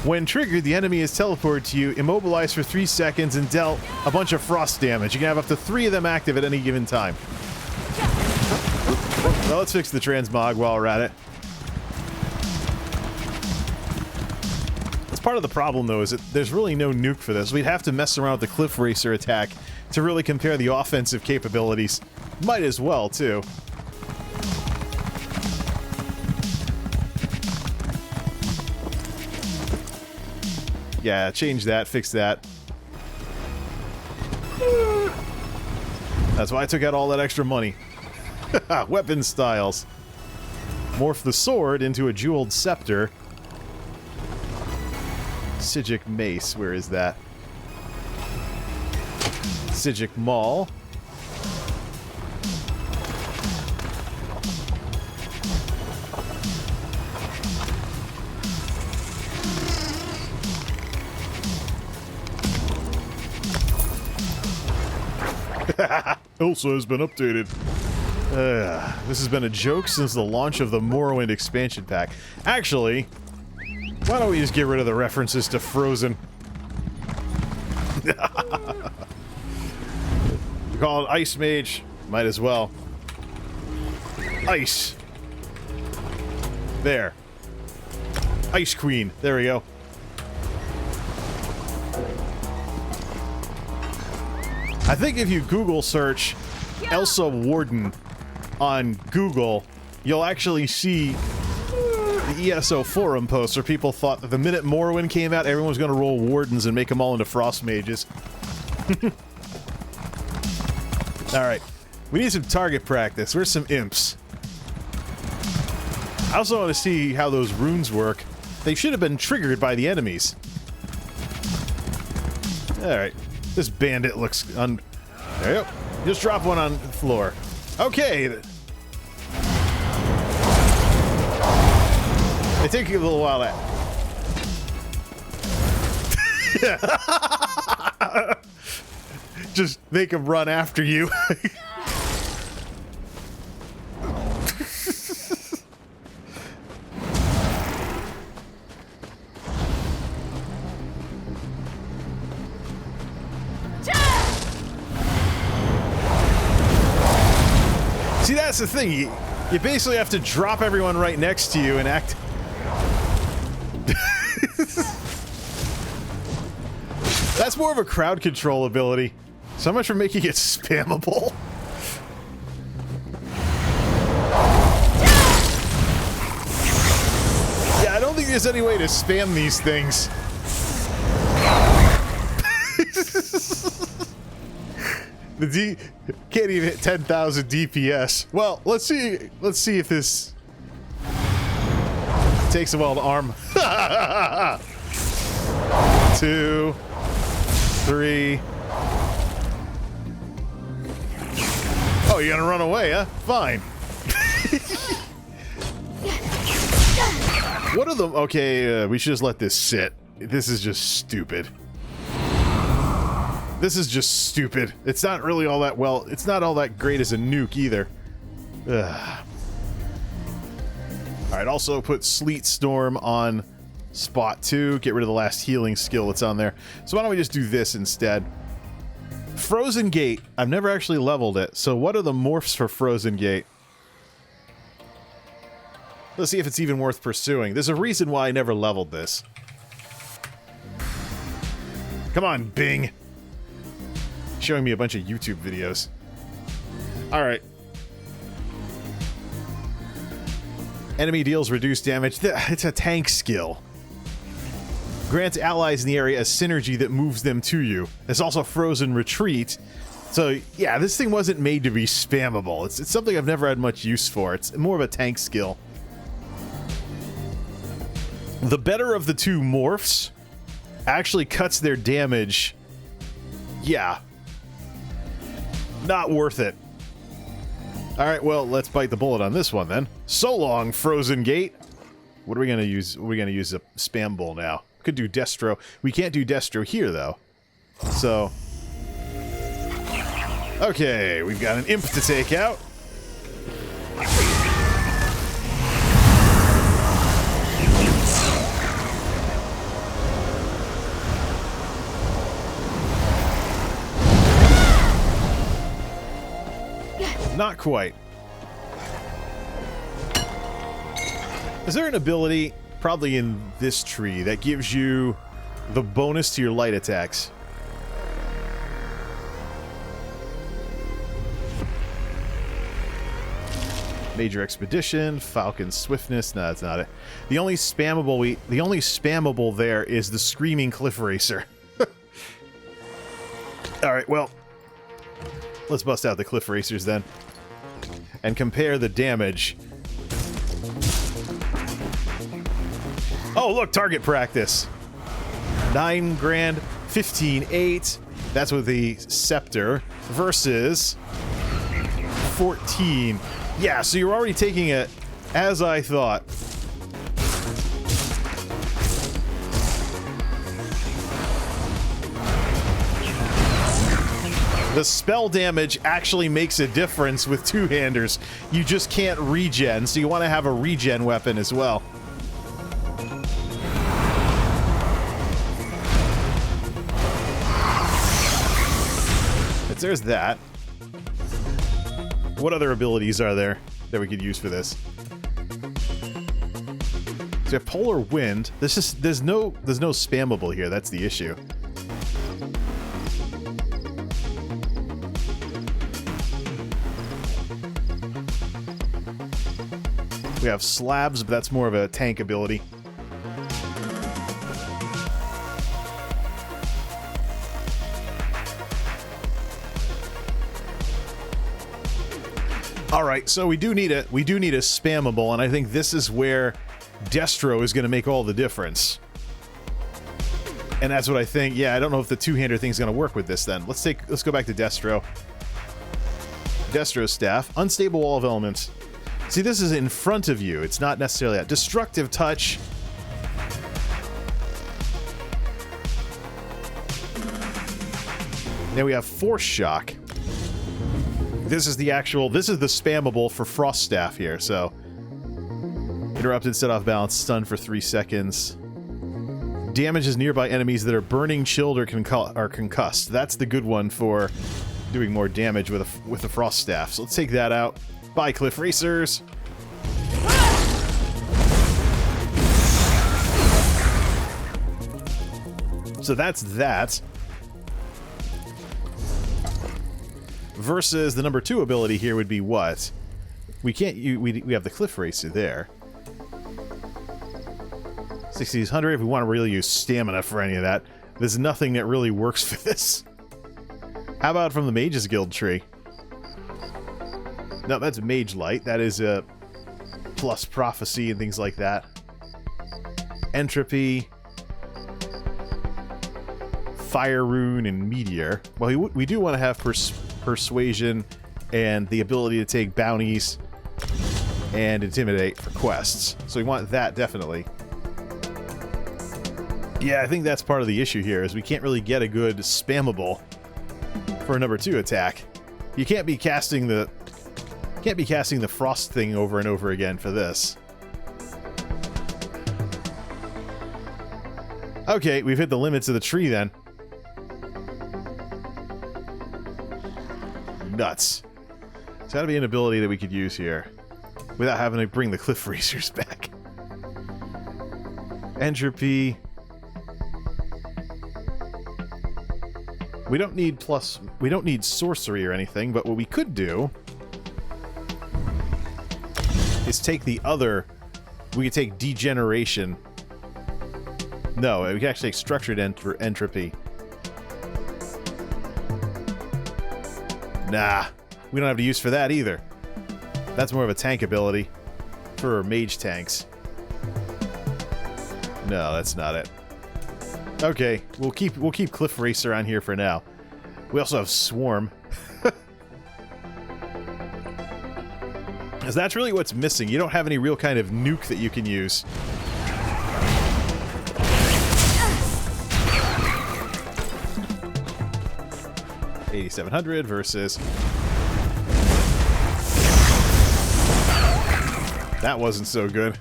When triggered, the enemy is teleported to you, immobilized for 3 seconds, and dealt a bunch of frost damage. You can have up to 3 of them active at any given time. Well, let's fix the transmog while we're at it. That's part of the problem, though, is that there's really no nuke for this. We'd have to mess around with the Cliff Racer attack to really compare the offensive capabilities. Might as well, too. Yeah, change that, fix that. That's why I took out all that extra money. Weapon styles. Morph the sword into a jeweled scepter. Sigic mace, where is that? Sigic maul. Elsa has been updated. This has been a joke since the launch of the Morrowind expansion pack. Actually, why don't we just get rid of the references to Frozen? You call it Ice Mage? Might as well. Ice. There. Ice Queen. There we go. I think if you Google search Elsa Warden on Google, you'll actually see the ESO forum posts where people thought that the minute Morrowind came out, everyone was going to roll Wardens and make them all into Frost Mages. Alright. We need some target practice. Where's some imps? I also want to see how those runes work. They should have been triggered by the enemies. Alright. This bandit looks There you go. Just drop one on the floor. Okay. They take you a little while to... Just make them run after you. See, that's the thing. You basically have to drop everyone right next to you and act... That's more of a crowd control ability. So much for making it spammable. Yeah, I don't think there's any way to spam these things. The D can't even hit 10,000 DPS. Well, let's see if this takes a while to arm. 2, 3. Oh, you're gonna run away, huh? Fine. What are the... Okay, we should just let this sit. This is just stupid. This is just stupid. It's not really all that well... It's not all that great as a nuke, either. Ugh. Alright, also put Sleet Storm on spot 2. Get rid of the last healing skill that's on there. So why don't we just do this instead? Frozen Gate. I've never actually leveled it. So what are the morphs for Frozen Gate? Let's see if it's even worth pursuing. There's a reason why I never leveled this. Come on, Bing. Showing me a bunch of YouTube videos. Alright. Enemy deals reduced damage. It's a tank skill. Grants allies in the area a synergy that moves them to you. There's also Frozen Retreat. So, yeah, this thing wasn't made to be spammable. It's something I've never had much use for. It's more of a tank skill. The better of the two morphs actually cuts their damage. Yeah. Not worth it. Alright, well, let's bite the bullet on this one then. So long, Frozen Gate. What are we gonna use? We're gonna use a spam bull now. Could do Destro. We can't do Destro here, though. So... Okay, we've got an imp to take out. Not quite. Is there an ability, probably in this tree, that gives you the bonus to your light attacks? Major Expedition, Falcon Swiftness. No, that's not it. The only spammable there is the Screaming Cliff Racer. Alright, well, let's bust out the Cliff Racers then. And compare the damage. Oh, look, target practice. 9 grand, 15,800. That's with the scepter. Versus 14. Yeah, so you're already taking it as I thought. The spell damage actually makes a difference with two-handers. You just can't regen, so you want to have a regen weapon as well. But there's that. What other abilities are there that we could use for this? we have polar wind. There's no spammable here. That's the issue. We have slabs, but that's more of a tank ability. All right, so we do need a spammable, and I think this is where Destro is going to make all the difference. And that's what I think. Yeah, I don't know if the two-hander thing is going to work with this. Then let's go back to Destro. Destro staff, unstable wall of elements. See, this is in front of you. It's not necessarily a destructive touch. Now we have force shock. This is the spammable for Frost Staff here, so. Interrupted, set off balance, stun for 3 seconds. Damages nearby enemies that are burning, chilled, or concussed. That's the good one for doing more damage with the Frost Staff. So let's take that out. Bye, Cliff Racers. So that's that. Versus the number 2 ability here would be what? We can't. We have the Cliff Racer there. 60s 100. If we want to really use stamina for any of that, there's nothing that really works for this. How about from the Mage's Guild tree? No, that's Mage Light. That is a plus prophecy and things like that. Entropy, Fire Rune, and Meteor. Well, we do want to have Persuasion and the ability to take bounties and Intimidate for quests. So we want that, definitely. Yeah, I think that's part of the issue here, is we can't really get a good spammable for a number 2 attack. You can't be casting the frost thing over and over again for this. Okay, we've hit the limits of the tree then. Nuts. It's gotta be an ability that we could use here without having to bring the Cliff Racers back. Entropy. We don't need sorcery or anything, but what we could do is take the other. We could take degeneration. No, we can actually take structured entropy. Nah, we don't have to use for that either. That's more of a tank ability for mage tanks. No, that's not it. Okay, we'll keep Cliff Racer on here for now. We also have Swarm. Because that's really what's missing. You don't have any real kind of nuke that you can use. $8,700 versus... That wasn't so good.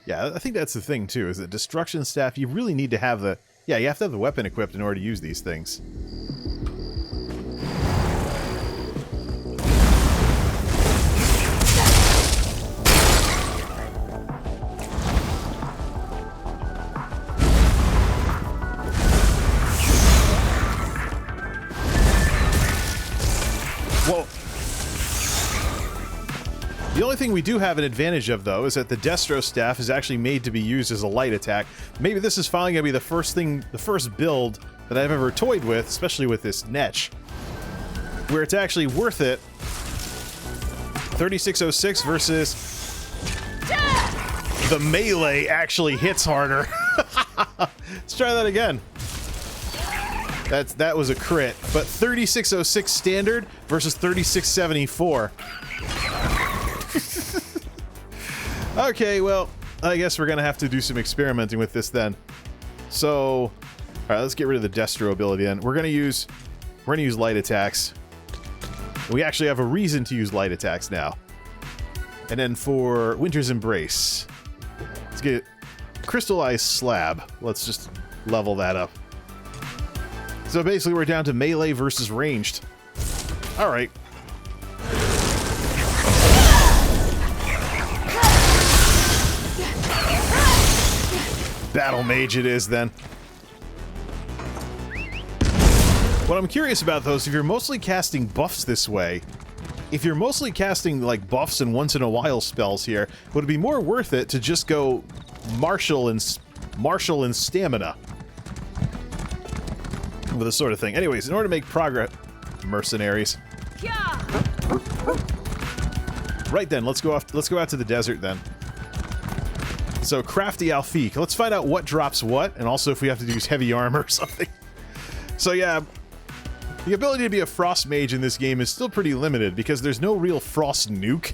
Yeah, I think that's the thing, too, is that Destruction Staff, you really need to have the... Yeah, you have to have the weapon equipped in order to use these things. Whoa. The only thing we do have an advantage of, though, is that the Destro Staff is actually made to be used as a light attack. Maybe this is finally going to be the first build that I've ever toyed with, especially with this Netch, where it's actually worth it. 3606 versus... The melee actually hits harder. Let's try that again. That was a crit, but 3606 standard versus 3674. Okay, well, I guess we're gonna have to do some experimenting with this then. So, all right, let's get rid of the Destro ability then. We're gonna use light attacks. We actually have a reason to use light attacks now. And then for Winter's Embrace, let's get Crystallized Slab. Let's just level that up. So basically we're down to melee versus ranged. Alright. Battle mage it is then. What I'm curious about though is if you're mostly casting buffs this way, if you're mostly casting like buffs and once in a while spells here, would it be more worth it to just go martial and stamina with this sort of thing? Anyways, in order to make progress, mercenaries. Right then, let's go out to the desert then. So crafty Alfiq. Let's find out what drops what, and also if we have to use heavy armor or something. So yeah, the ability to be a frost mage in this game is still pretty limited because there's no real frost nuke.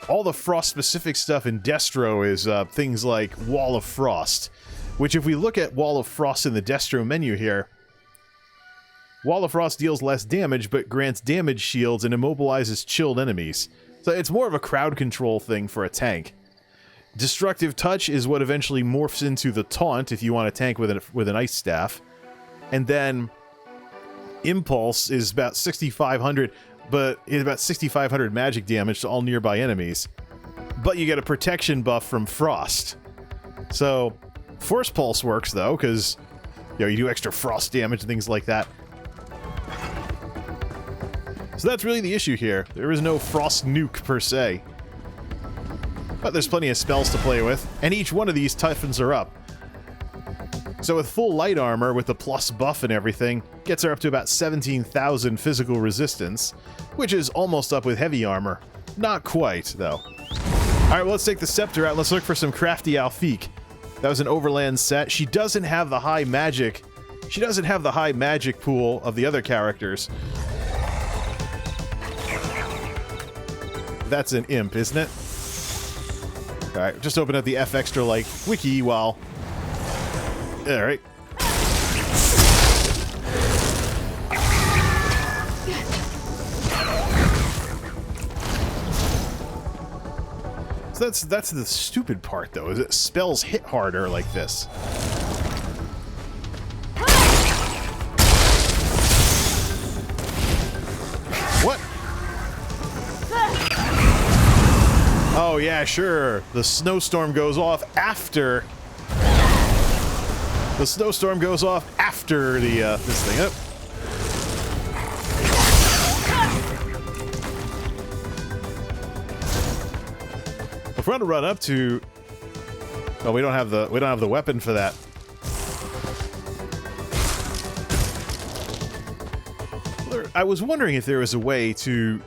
All the frost specific stuff in Destro is things like Wall of Frost, which if we look at Wall of Frost in the Destro menu here, Wall of Frost deals less damage but grants damage shields and immobilizes chilled enemies. So it's more of a crowd control thing for a tank. Destructive Touch is what eventually morphs into the Taunt if you want a tank with an ice staff. And then Impulse is about 6,500, but it's about 6,500 magic damage to all nearby enemies. But you get a protection buff from Frost. So Force Pulse works though, because you do extra frost damage and things like that. So that's really the issue here. There is no frost nuke per se. But there's plenty of spells to play with, and each one of these toughens her up. So with full light armor, with the plus buff and everything, gets her up to about 17,000 physical resistance, which is almost up with heavy armor. Not quite, though. Alright, well, let's take the scepter out. Let's look for some crafty Alfiq. That was an overland set. She doesn't have the high magic. She doesn't have the high magic pool of the other characters. That's an imp, isn't it? Alright, just open up the F Extra like wiki while... Alright. So that's the stupid part though, is it spells hit harder like this. What? Oh yeah, sure. The snowstorm goes off after... The snowstorm goes off after the, this thing. Oh. If we're going to run up to... Oh, we don't have the weapon for that. I was wondering if there was a way to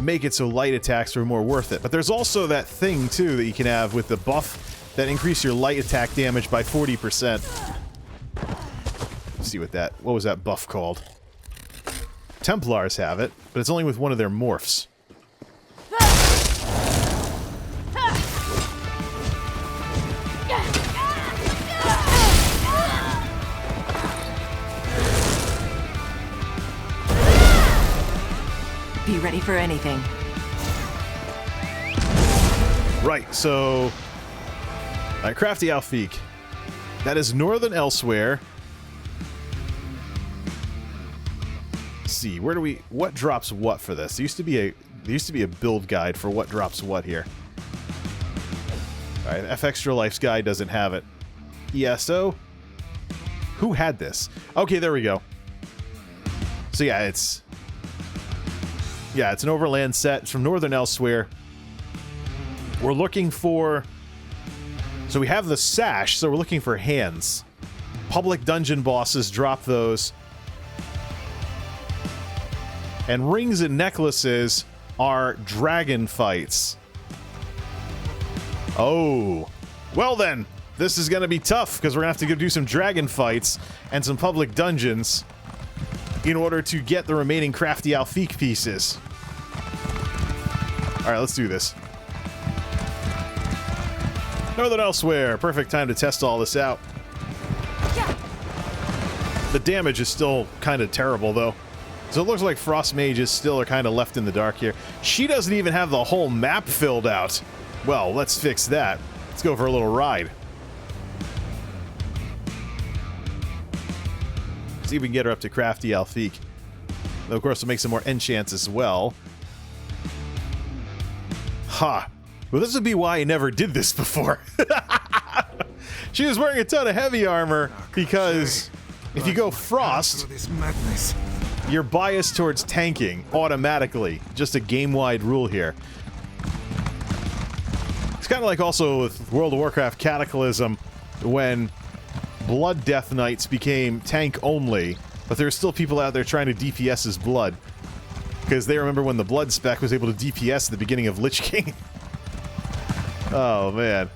make it so light attacks were more worth it. But there's also that thing, too, that you can have with the buff that increase your light attack damage by 40%. Let's see what was that buff called? Templars have it, but it's only with one of their morphs. Be ready for anything. Right, so... Alright, crafty Alfiq. That is Northern Elsewhere. Let's see, where do we... What drops what for this? There used to be a build guide for what drops what here. Alright, F Extra Life's guide doesn't have it. ESO? Who had this? Okay, there we go. So yeah, it's an overland set. It's from Northern Elsewhere. We're looking for... So we have the sash, so we're looking for hands. Public dungeon bosses drop those. And rings and necklaces are dragon fights. Oh. Well then, this is going to be tough, because we're going to have to go do some dragon fights and some public dungeons in order to get the remaining crafty Alfiq pieces. Alright, let's do this. Northern Elsewhere. Perfect time to test all this out. The damage is still kind of terrible, though. So it looks like Frost Mages still are kind of left in the dark here. She doesn't even have the whole map filled out. Well, let's fix that. Let's go for a little ride. See if we can get her up to Crafty Alfique. Though, of course, we'll make some more enchants as well. Ha! Well, this would be why I never did this before. She was wearing a ton of heavy armor because if you go Frost, you're biased towards tanking automatically. Just a game-wide rule here. It's kind of like also with World of Warcraft Cataclysm when Blood Death Knights became tank only, but there are still people out there trying to DPS his blood. Because they remember when the Blood spec was able to DPS at the beginning of Lich King. Oh, man.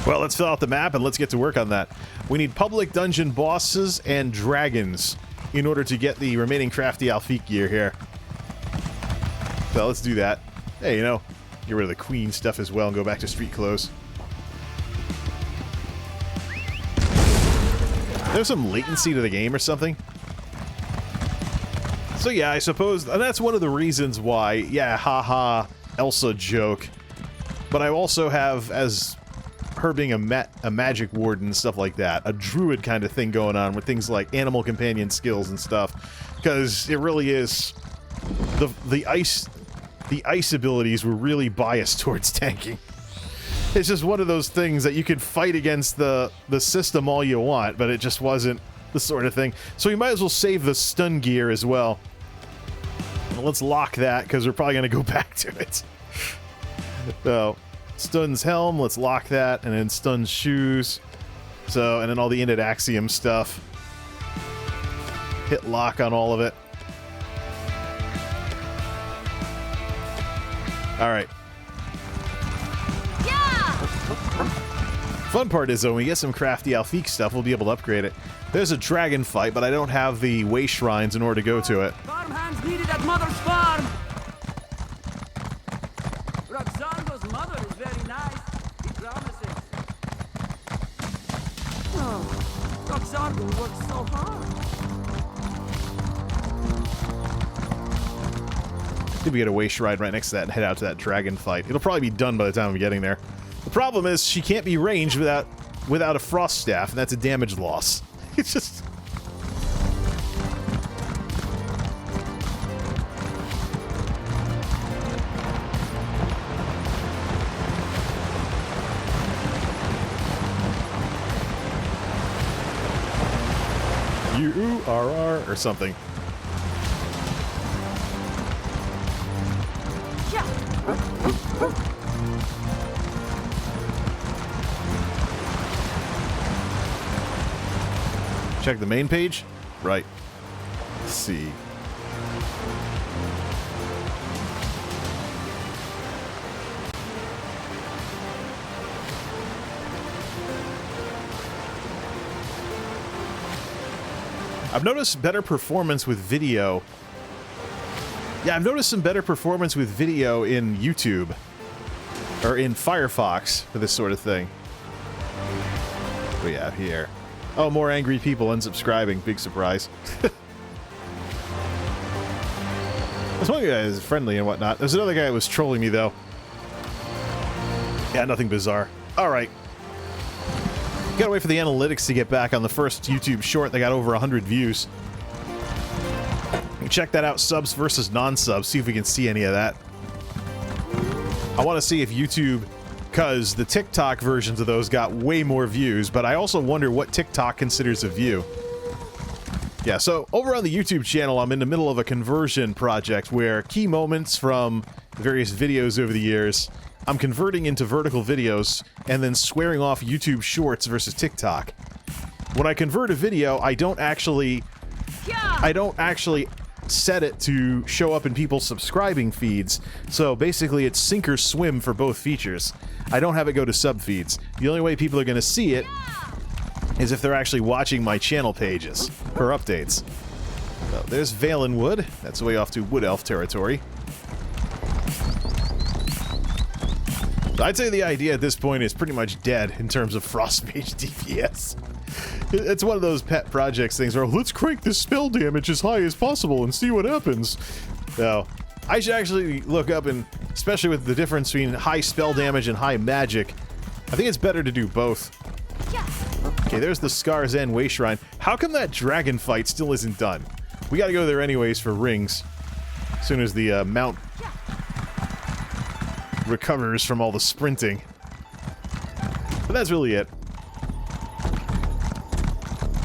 Well, let's fill out the map and let's get to work on that. We need public dungeon bosses and dragons in order to get the remaining Crafty Alfique gear here. So let's do that. Hey, you know, get rid of the queen stuff as well and go back to street clothes. There's some latency to the game or something. So yeah, I suppose, and that's one of the reasons why, yeah, haha, Elsa joke. But I also have, as her being a magic warden and stuff like that, a druid kind of thing going on with things like animal companion skills and stuff. Because it really is, the ice abilities were really biased towards tanking. It's just one of those things that you could fight against the system all you want, but it just wasn't the sort of thing. So we might as well save the stun gear as well. Let's lock that, because we're probably going to go back to it. So, Stun's helm, let's lock that, and then Stun's shoes. So, and then all the Innate Axiom stuff. Hit lock on all of it. Alright. Fun part is, though, when we get some Crafty Alfique stuff, we'll be able to upgrade it. There's a dragon fight, but I don't have the way shrines in order to go to it. Farmhands needed at Mother's farm. Roxando's mother is very nice. He promises. Oh, Roxando works so hard. I think we get a way shrine right next to that and head out to that dragon fight. It'll probably be done by the time I'm getting there. The problem is she can't be ranged without a frost staff, and that's a damage loss. It's just... U-R-R or something. Check the main page? Right. Let's see. I've noticed better performance with video. Yeah, I've noticed some better performance with video in YouTube. Or in Firefox for this sort of thing. What do we have here? Oh, more angry people unsubscribing. Big surprise. This one guy is friendly and whatnot. There's another guy who was trolling me, though. Yeah, nothing bizarre. Alright. Gotta wait for the analytics to get back on the first YouTube short that got over 100 views. Check that out, subs versus non-subs, see if we can see any of that. I want to see if YouTube... because the TikTok versions of those got way more views, but I also wonder what TikTok considers a view. Yeah, so over on the YouTube channel, I'm in the middle of a conversion project where key moments from various videos over the years, I'm converting into vertical videos and then squaring off YouTube Shorts versus TikTok. When I convert a video, I don't actually set it to show up in people's subscribing feeds, so basically it's sink or swim for both features. I don't have it go to sub feeds. The only way people are going to see it is if they're actually watching my channel pages for updates. So there's Valenwood. That's way off to Wood Elf territory. So I'd say the idea at this point is pretty much dead in terms of Frost Mage DPS. It's one of those pet projects things where let's crank this spell damage as high as possible and see what happens. So I should actually look up, and especially with the difference between high spell damage and high magic, I think it's better to do both. Okay, there's the Scar's End Way Shrine. How come that dragon fight still isn't done? We gotta go there anyways for rings. As soon as the mount recovers from all the sprinting. But that's really it.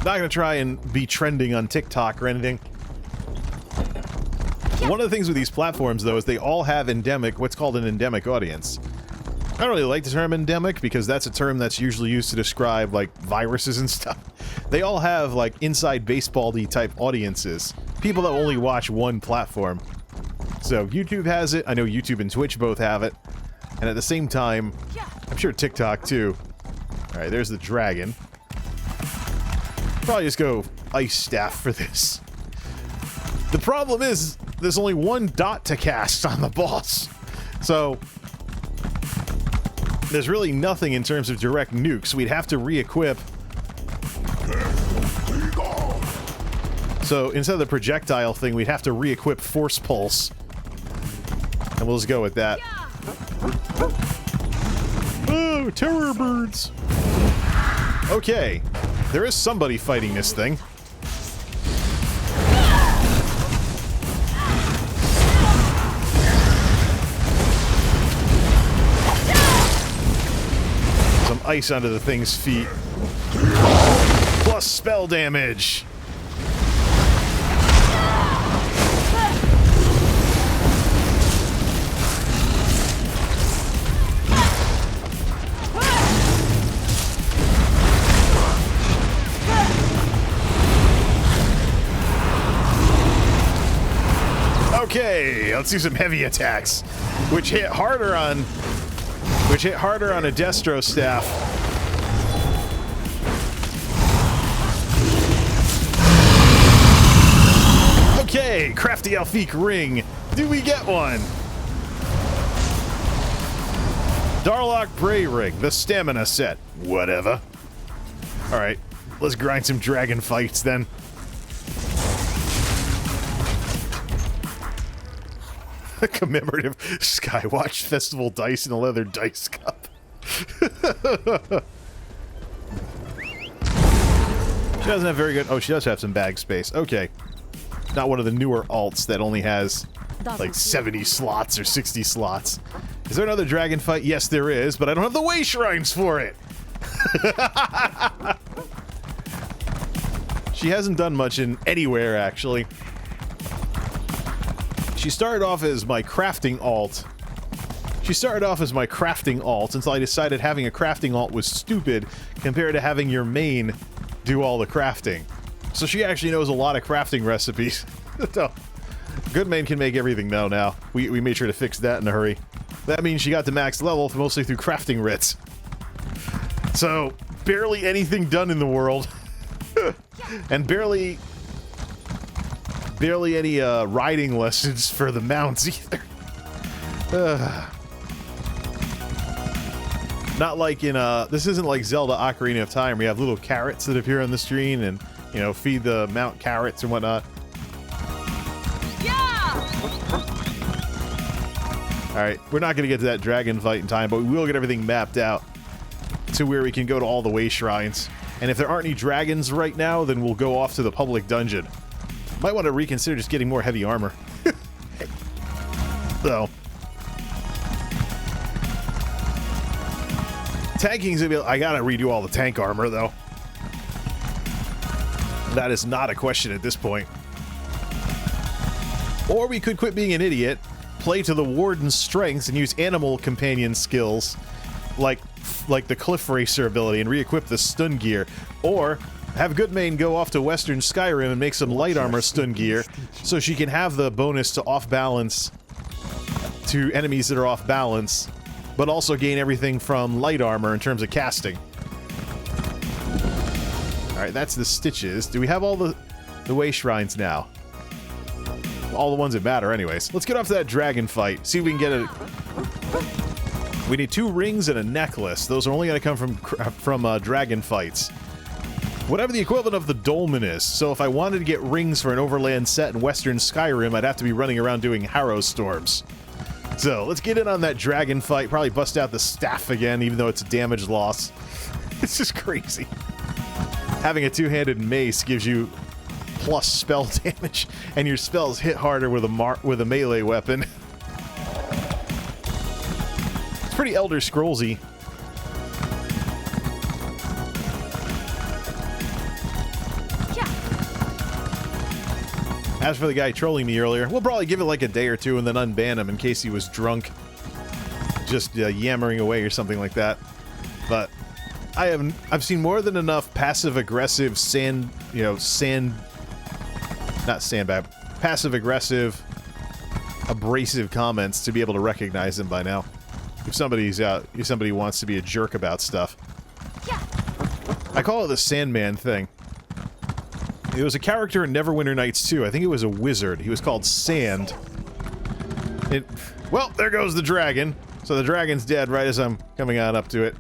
Not gonna try and be trending on TikTok or anything. One of the things with these platforms, though, is they all have endemic, what's called an endemic audience. I don't really like the term endemic because that's a term that's usually used to describe, like, viruses and stuff. They all have, like, inside baseball-y type audiences. People that only watch one platform. So, YouTube has it. I know YouTube and Twitch both have it. And at the same time, I'm sure TikTok, too. Alright, there's the dragon. Probably just go Ice Staff for this. The problem is, there's only one dot to cast on the boss. So, there's really nothing in terms of direct nukes. We'd have to re-equip. So, instead of the projectile thing, we'd have to re-equip Force Pulse. And we'll just go with that. Oh, terror birds! Okay. There is somebody fighting this thing. Some ice under the thing's feet. Plus spell damage. Okay, let's do some heavy attacks, which hit harder on a Destro staff. Okay, crafty Alfiq ring. Do we get one? Darlock Bray ring, the stamina set. Whatever. All right, let's grind some dragon fights then. Commemorative Skywatch Festival dice in a leather dice cup. She doesn't have very good... Oh, she does have some bag space. Okay. Not one of the newer alts that only has, like, 70 slots or 60 slots. Is there another dragon fight? Yes, there is, but I don't have the way shrines for it! She hasn't done much in anywhere, actually. She started off as my crafting alt. Until I decided having a crafting alt was stupid compared to having your main do all the crafting. So she actually knows a lot of crafting recipes. So, good main can make everything now. We made sure to fix that in a hurry. That means she got to max level mostly through crafting writs. So, barely anything done in the world. And barely any riding lessons for the mounts either. Not like in this isn't like Zelda Ocarina of Time where you have little carrots that appear on the screen and, you know, feed the mount carrots and whatnot. Alright, we're not gonna get to that dragon fight in time, but we will get everything mapped out to where we can go to all the way shrines. And if there aren't any dragons right now, then we'll go off to the public dungeon. Might want to reconsider just getting more heavy armor. So. Tanking's gonna be... I gotta redo all the tank armor, though. That is not a question at this point. Or we could quit being an idiot, play to the Warden's strengths, and use animal companion skills, like the Cliff Racer ability, and re-equip the stun gear. Or have Goodmain go off to Western Skyrim and make some light armor stun gear, so she can have the bonus to off-balance to enemies that are off-balance, but also gain everything from light armor in terms of casting. Alright, that's the stitches. Do we have all the way shrines now? All the ones that matter anyways. Let's get off to that dragon fight. See if we can get a... We need 2 rings and a necklace. Those are only going to come from dragon fights. Whatever the equivalent of the dolmen is. So if I wanted to get rings for an overland set in Western Skyrim, I'd have to be running around doing Harrow Storms. So let's get in on that dragon fight. Probably bust out the staff again, even though it's a damage loss. It's just crazy. having a two-handed mace gives you plus spell damage, and your spells hit harder with a melee weapon. It's pretty Elder Scrollsy. As for the guy trolling me earlier, we'll probably give it like a day or two and then unban him in case he was drunk, just yammering away or something like that. But I've seen more than enough passive-aggressive passive-aggressive, abrasive comments to be able to recognize him by now. If somebody wants to be a jerk about stuff. I call it the Sandman thing. It was a character in Neverwinter Nights 2. I think it was a wizard. He was called Sand. Well, there goes the dragon. So the dragon's dead right as I'm coming on up to it.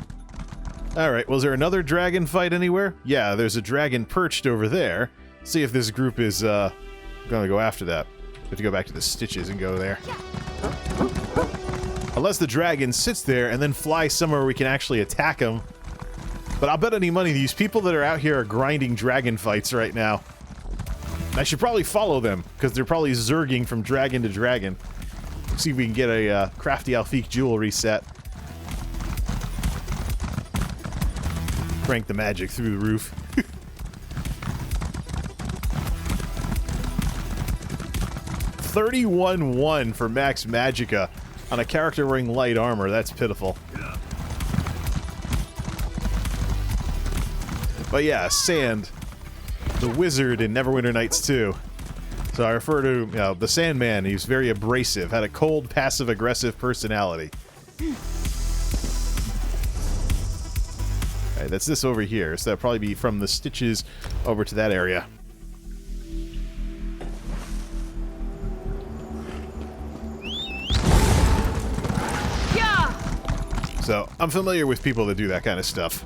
Alright, was there another dragon fight anywhere? Yeah, there's a dragon perched over there. See if this group is gonna go after that. We have to go back to the stitches and go there. Unless the dragon sits there and then flies somewhere we can actually attack him. But I'll bet any money these people that are out here are grinding dragon fights right now. I should probably follow them, because they're probably zerging from dragon to dragon. See if we can get a crafty Alfiq jewelry set. Crank the magic through the roof. $31,1 for max magicka on a character wearing light armor. That's pitiful. But yeah, Sand, the wizard in Neverwinter Nights 2. So I refer to, the Sandman. He was very abrasive, had a cold, passive-aggressive personality. Alright, that's this over here, so that'll probably be from the stitches over to that area. Yeah. So, I'm familiar with people that do that kind of stuff.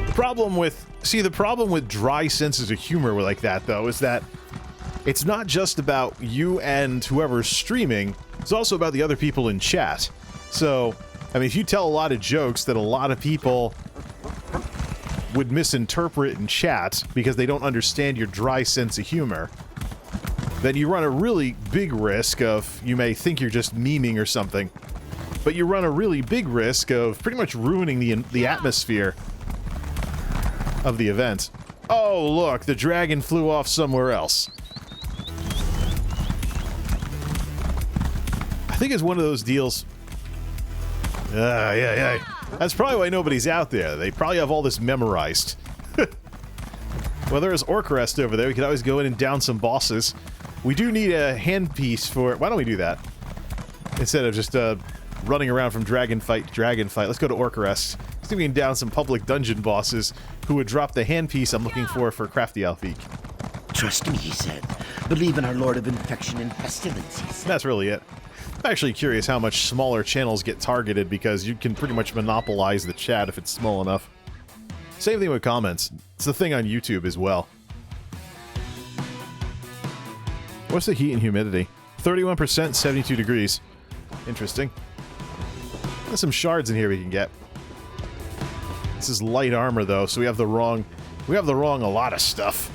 The problem with dry senses of humor like that, though, is that it's not just about you and whoever's streaming, it's also about the other people in chat. So, I mean, if you tell a lot of jokes that a lot of people would misinterpret in chat because they don't understand your dry sense of humor, then you run a really big risk of, you may think you're just memeing or something, but you run a really big risk of pretty much ruining the atmosphere of the event. Oh, look, the dragon flew off somewhere else. I think it's one of those deals. Yeah. That's probably why nobody's out there. They probably have all this memorized. Well, there's Orcrest over there. We could always go in and down some bosses. We do need a handpiece for... Why don't we do that? Instead of just running around from dragon fight to dragon fight. Let's go to Orcrest. See if we can down some public dungeon bosses who would drop the handpiece I'm looking for crafty Alfiq. Trust me, he said. Believe in our Lord of Infection and Pestilence, he said. That's really it. I'm actually curious how much smaller channels get targeted because you can pretty much monopolize the chat if it's small enough. Same thing with comments. It's the thing on YouTube as well. What's the heat and humidity? 31%, 72 degrees. Interesting. There's some shards in here we can get. This is light armor though, so we have the wrong a lot of stuff.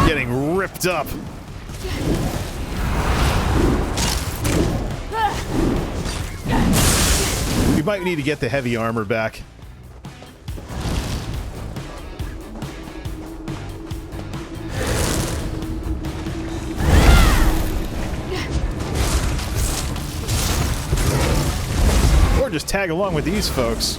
Getting ripped up. We might need to get the heavy armor back. Or just tag along with these folks.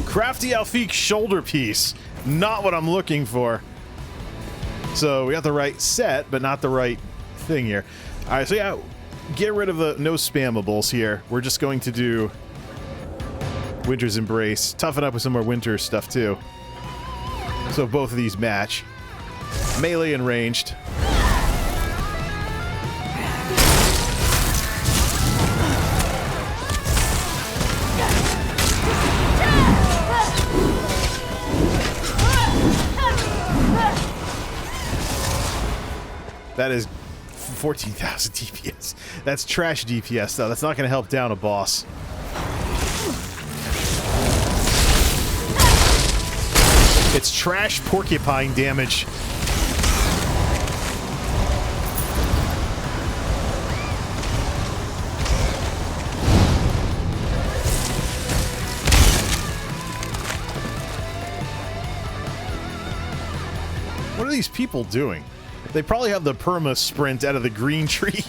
Crafty Alfiq shoulder piece. Not what I'm looking for. So we got the right set, but not the right thing here. Alright, so yeah, get rid of the no spammables here. We're just going to do Winter's Embrace. Toughen up with some more winter stuff too. So both of these match. Melee and ranged. That is 14,000 DPS. That's trash DPS, though. That's not going to help down a boss. It's trash porcupine damage. What are these people doing? They probably have the perma sprint out of the green tree.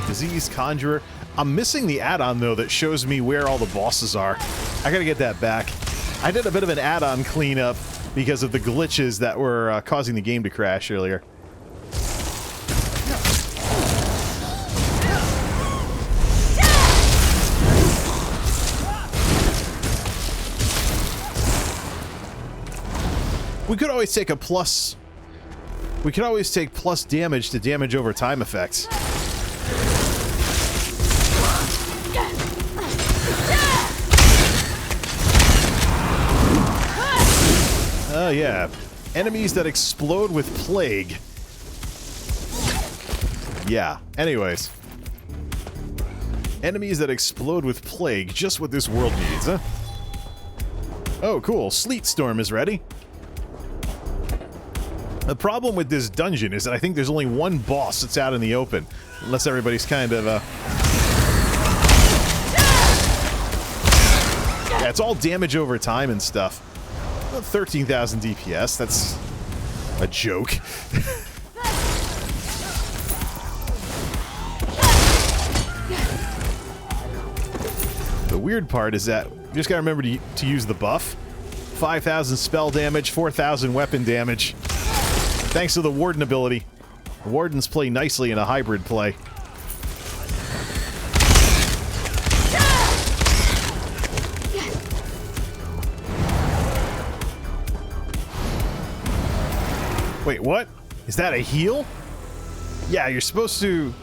Disease Conjurer. I'm missing the add-on, though, that shows me where all the bosses are. I gotta get that back. I did a bit of an add-on cleanup because of the glitches that were causing the game to crash earlier. We could always take a plus... We could always take plus damage to damage over time effects. Oh, yeah. Enemies that explode with plague. Yeah. Anyways. Enemies that explode with plague. Just what this world needs, huh? Oh, cool. Sleet Storm is ready. The problem with this dungeon is that I think there's only one boss that's out in the open. Unless everybody's kind of, Yeah, it's all damage over time and stuff. 13,000 DPS, that's a joke. The weird part is that you just gotta remember to use the buff. 5,000 spell damage, 4,000 weapon damage. Thanks to the Warden ability. The Wardens play nicely in a hybrid play. Wait, what? Is that a heal? Yeah, you're supposed to...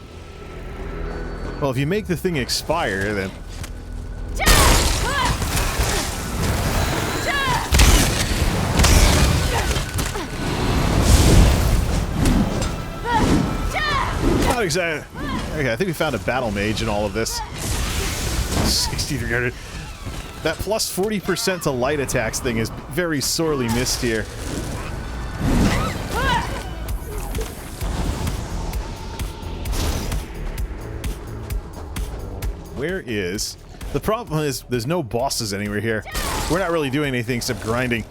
Well, if you make the thing expire, then... Not exactly... Okay, I think we found a battle mage in all of this. 6,300. That plus 40% to light attacks thing is very sorely missed here. Where is... The problem is there's no bosses anywhere here. We're not really doing anything except grinding.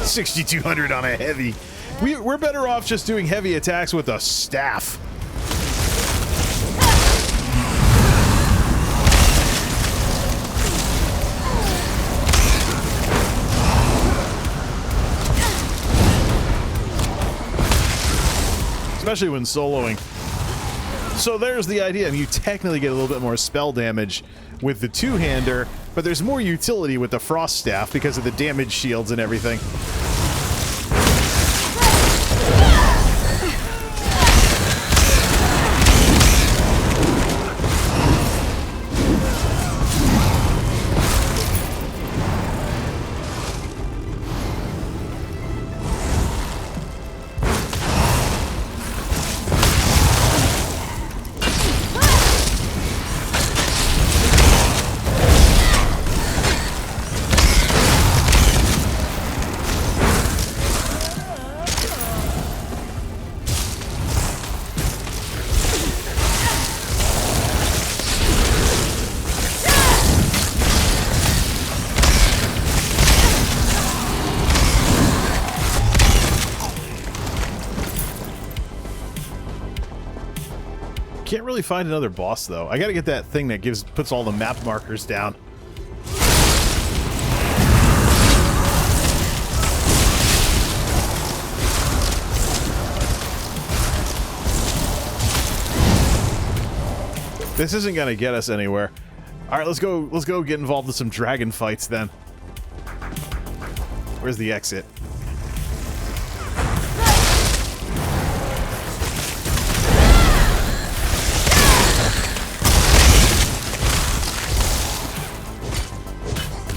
$6,200 on a heavy. We're better off just doing heavy attacks with a staff. Especially when soloing. So there's the idea. I mean, you technically get a little bit more spell damage with the two-hander, but there's more utility with the Frost Staff because of the damage shields and everything. Can't really find another boss though. I gotta get that thing that puts all the map markers down. This isn't gonna get us anywhere. All right, let's go get involved in some dragon fights then. Where's the exit?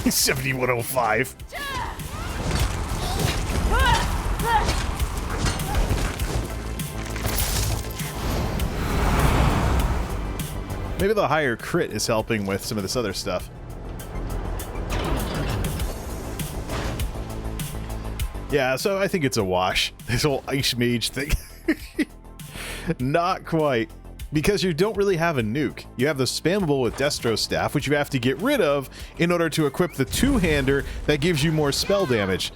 He's 7105. Maybe the higher crit is helping with some of this other stuff. Yeah, so I think it's a wash. This whole Ice Mage thing. Not quite. Because you don't really have a nuke. You have the spammable with Destro Staff, which you have to get rid of in order to equip the two-hander that gives you more spell damage.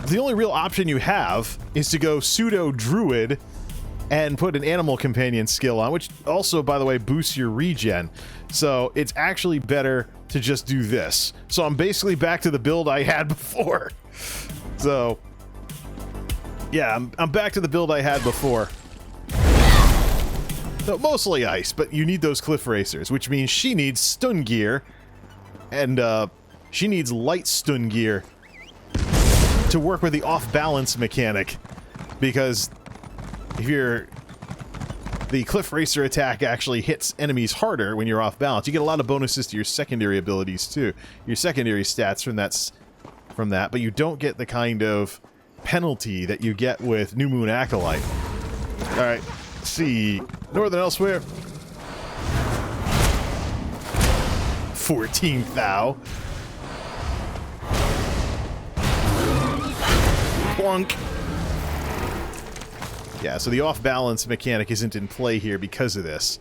The only real option you have is to go pseudo Druid and put an animal companion skill on, which also, by the way, boosts your regen. So it's actually better to just do this. So I'm basically back to the build I had before. So yeah, I'm back to the build I had before. So mostly ice, but you need those cliff racers, which means she needs stun gear, and she needs light stun gear to work with the off-balance mechanic, because if the cliff racer attack actually hits enemies harder when you're off balance. You get a lot of bonuses to your secondary abilities too, your secondary stats from that, but you don't get the kind of penalty that you get with New Moon Acolyte. All right, let's see. Northern Elsewhere. 14th thou. Plunk. Yeah, so the off-balance mechanic isn't in play here because of this.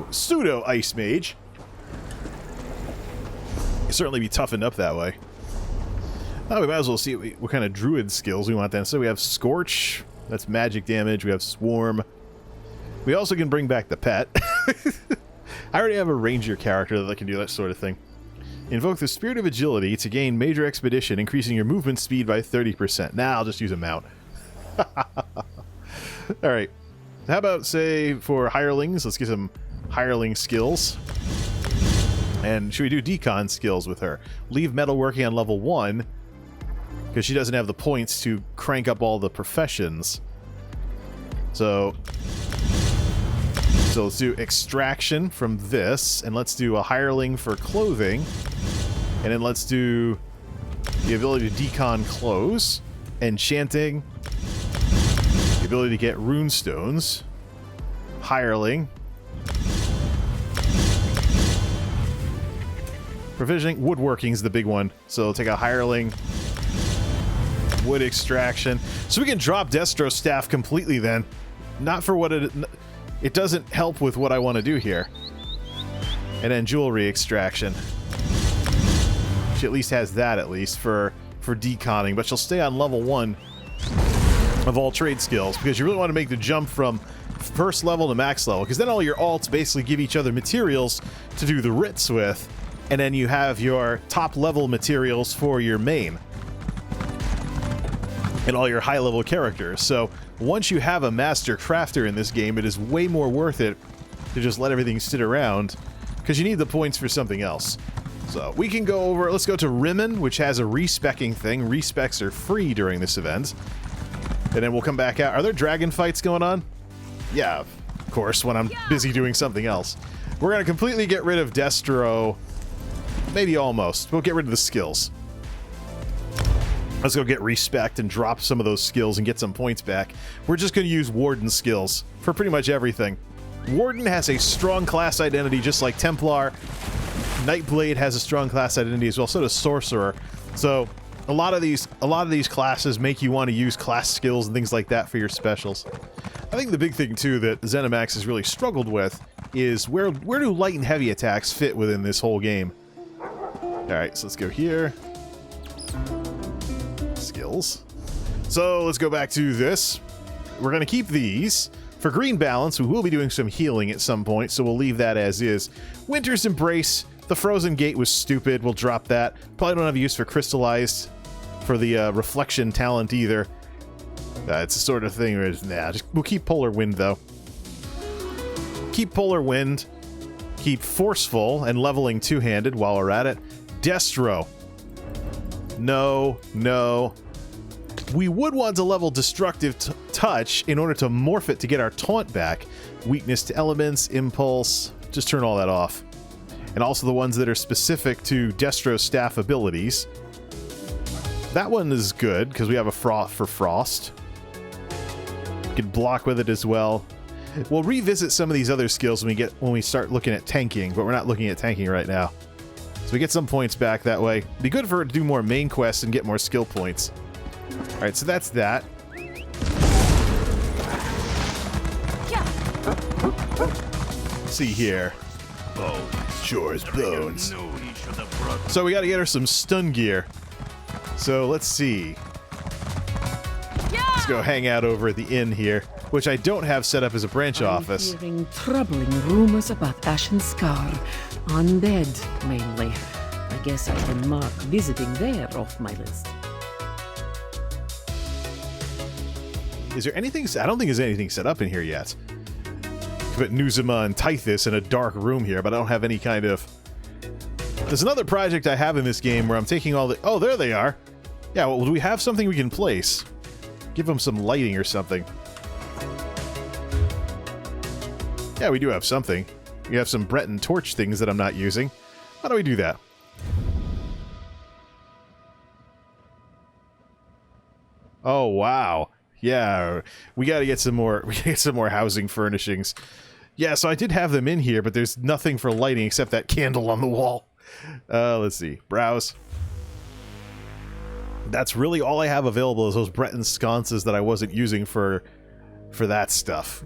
Pseudo Ice Mage. You'll certainly be toughened up that way. Oh, we might as well see what kind of Druid skills we want then. So we have Scorch. That's magic damage. We have Swarm. We also can bring back the pet. I already have a ranger character that can do that sort of thing. Invoke the Spirit of Agility to gain major expedition, increasing your movement speed by 30%. Nah, I'll just use a mount. Alright. How about, say, for hirelings? Let's get some hireling skills. And should we do decon skills with her? Leave metalworking on level 1, because she doesn't have the points to crank up all the professions. So let's do extraction from this, and let's do a hireling for clothing, and then let's do the ability to decon clothes, enchanting, the ability to get rune stones, hireling, provisioning, woodworking is the big one. So take a hireling, wood extraction. So we can drop Destro Staff completely then. Not for what it doesn't help with what I want to do here. And then jewelry extraction. She at least has that at least for deconning, but she'll stay on level 1 of all trade skills, because you really want to make the jump from first level to max level, because then all your alts basically give each other materials to do the writs with, and then you have your top level materials for your main and all your high level characters. So once you have a master crafter in this game, it is way more worth it to just let everything sit around, because you need the points for something else. So we can go over, let's go to Rimmon, which has a respecking thing. Respecs are free during this event. And then we'll come back out. Are there dragon fights going on? Yeah, of course, when I'm busy doing something else. We're going to completely get rid of Destro. Maybe almost. We'll get rid of the skills. Let's go get respect and drop some of those skills and get some points back. We're just going to use Warden skills for pretty much everything. Warden has a strong class identity just like Templar. Nightblade has a strong class identity as well, so does Sorcerer. So a lot of these classes make you want to use class skills and things like that for your specials. I think the big thing too that Zenimax has really struggled with is where do light and heavy attacks fit within this whole game? Alright, so let's go here. Skills. So let's go back to this. We're going to keep these. For green balance, we will be doing some healing at some point, so we'll leave that as is. Winter's Embrace. The Frozen Gate was stupid. We'll drop that. Probably don't have use for Crystallized for the reflection talent either. It's the sort of thing where we'll keep Polar Wind, though. Keep Polar Wind. Keep Forceful and leveling two-handed while we're at it. Destro. No, no. We would want to level Destructive Touch in order to morph it to get our taunt back. Weakness to elements, impulse. Just turn all that off. And also the ones that are specific to Destro's staff abilities. That one is good because we have a Froth for Frost. We can block with it as well. We'll revisit some of these other skills when we start looking at tanking, but we're not looking at tanking right now. So we get some points back that way. Be good for it to do more main quests and get more skill points. Alright, so that's that. Let's see here. Sure as bones. So we gotta get her some stun gear. So let's see. Let's go hang out over at the inn here, which I don't have set up as a branch office. Hearing troubling rumors about Ashen Scar. Undead, mainly. I guess I can mark visiting there off my list. Is there anything? I don't think there's anything set up in here yet. But Nuzuma and Tithys in a dark room here, but I don't have any kind of... There's another project I have in this game where I'm taking all the... Oh, there they are. Yeah, well, do we have something we can place? Give them some lighting or something. Yeah, we do have something. We have some Breton torch things that I'm not using. How do we do that? Oh, wow. Yeah, we got to get some more. We get some more housing furnishings. Yeah, so I did have them in here, but there's nothing for lighting except that candle on the wall. Let's see. Browse. That's really all I have available is those Breton sconces that I wasn't using for that stuff.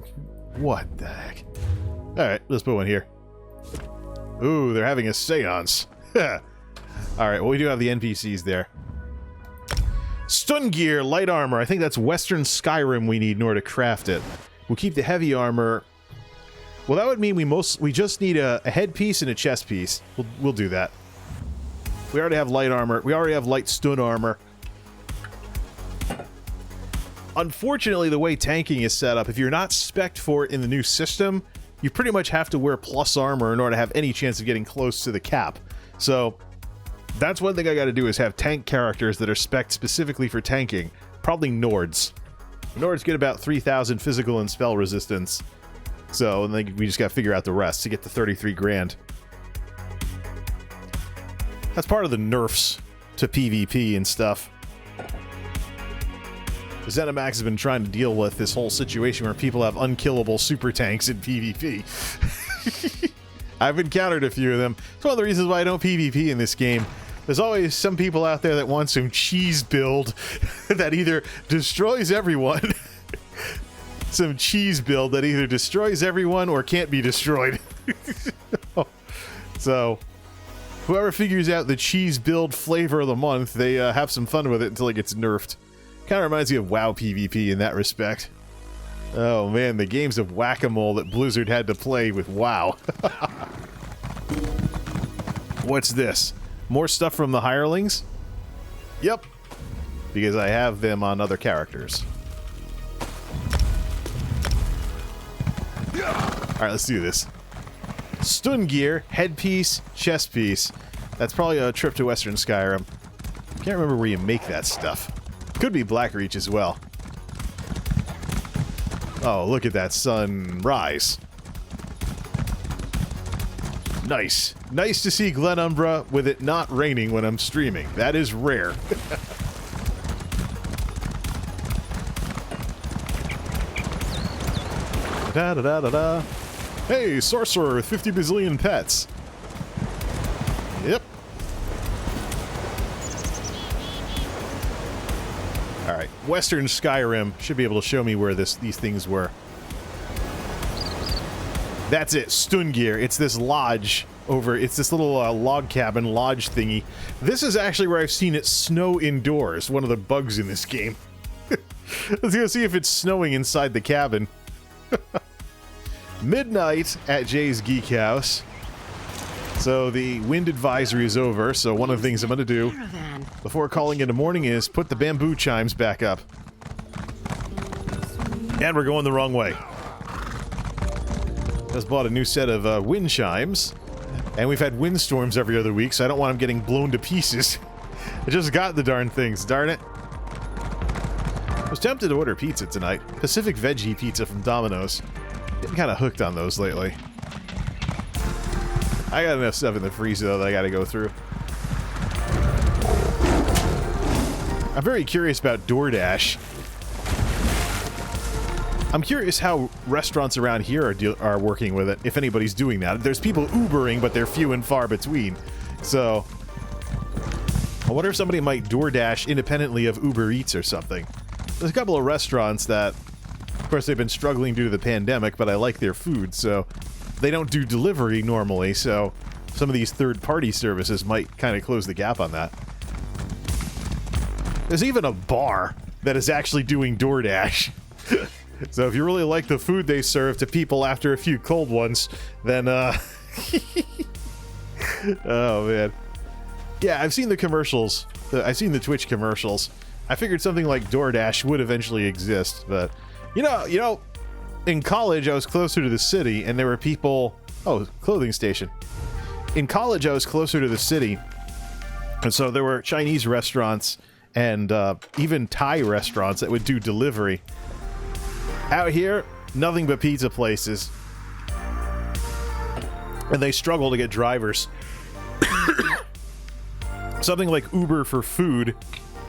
What the heck? All right, let's put one here. Ooh, they're having a seance. All right, well, we do have the NPCs there. Stun gear, light armor. I think that's Western Skyrim we need in order to craft it. We'll keep the heavy armor. Well, that would mean we just need a headpiece and a chest piece. We'll do that. We already have light armor. We already have light stun armor. Unfortunately, the way tanking is set up, if you're not spec'd for it in the new system, you pretty much have to wear plus armor in order to have any chance of getting close to the cap. So that's one thing I got to do is have tank characters that are spec'd specifically for tanking. Probably Nords. Nords get about 3,000 physical and spell resistance. So and then we just got to figure out the rest to get to 33 grand. That's part of the nerfs to PvP and stuff. Zenimax has been trying to deal with this whole situation where people have unkillable super tanks in PvP. I've encountered a few of them. It's one of the reasons why I don't PvP in this game. There's always some people out there that want some cheese build that either destroys everyone. Some cheese build that either destroys everyone or can't be destroyed. So, whoever figures out the cheese build flavor of the month, they have some fun with it until it gets nerfed. Kind of reminds me of WoW PvP in that respect. Oh man, the games of whack-a-mole that Blizzard had to play with WoW. What's this? More stuff from the hirelings? Yep. Because I have them on other characters. Alright, let's do this. Stun gear, headpiece, chest piece. That's probably a trip to Western Skyrim. Can't remember where you make that stuff. Could be Blackreach as well. Oh, look at that sunrise. Nice. Nice to see Glenumbra with it not raining when I'm streaming. That is rare. Da-da-da-da-da. Hey, sorcerer with 50 bazillion pets. Yep. Alright, Western Skyrim should be able to show me where these things were. That's it, stun gear. It's this lodge over, it's this little log cabin lodge thingy. This is actually where I've seen it snow indoors, one of the bugs in this game. Let's go see if it's snowing inside the cabin. Midnight at Jay's Geek House. So the wind advisory is over, so one of the things I'm going to do before calling it a morning is put the bamboo chimes back up. And we're going the wrong way. Just bought a new set of wind chimes. And we've had windstorms every other week, so I don't want them getting blown to pieces. I just got the darn things, darn it. I was tempted to order pizza tonight. Pacific Veggie Pizza from Domino's. Getting kind of hooked on those lately. I got enough stuff in the freezer, though, that I gotta go through. I'm very curious about DoorDash. I'm curious how restaurants around here are working with it, if anybody's doing that. There's people Ubering, but they're few and far between. So, I wonder if somebody might DoorDash independently of Uber Eats or something. There's a couple of restaurants that, of course, they've been struggling due to the pandemic, but I like their food, so they don't do delivery normally, so some of these third-party services might kind of close the gap on that. There's even a bar that is actually doing DoorDash. So if you really like the food they serve to people after a few cold ones, then, oh, man. Yeah, I've seen the commercials. I've seen the Twitch commercials. I figured something like DoorDash would eventually exist, but, you know, in college, I was closer to the city, and there were people... Oh, clothing station. In college, I was closer to the city, and so there were Chinese restaurants and even Thai restaurants that would do delivery. Out here, nothing but pizza places. And they struggle to get drivers. Something like Uber for food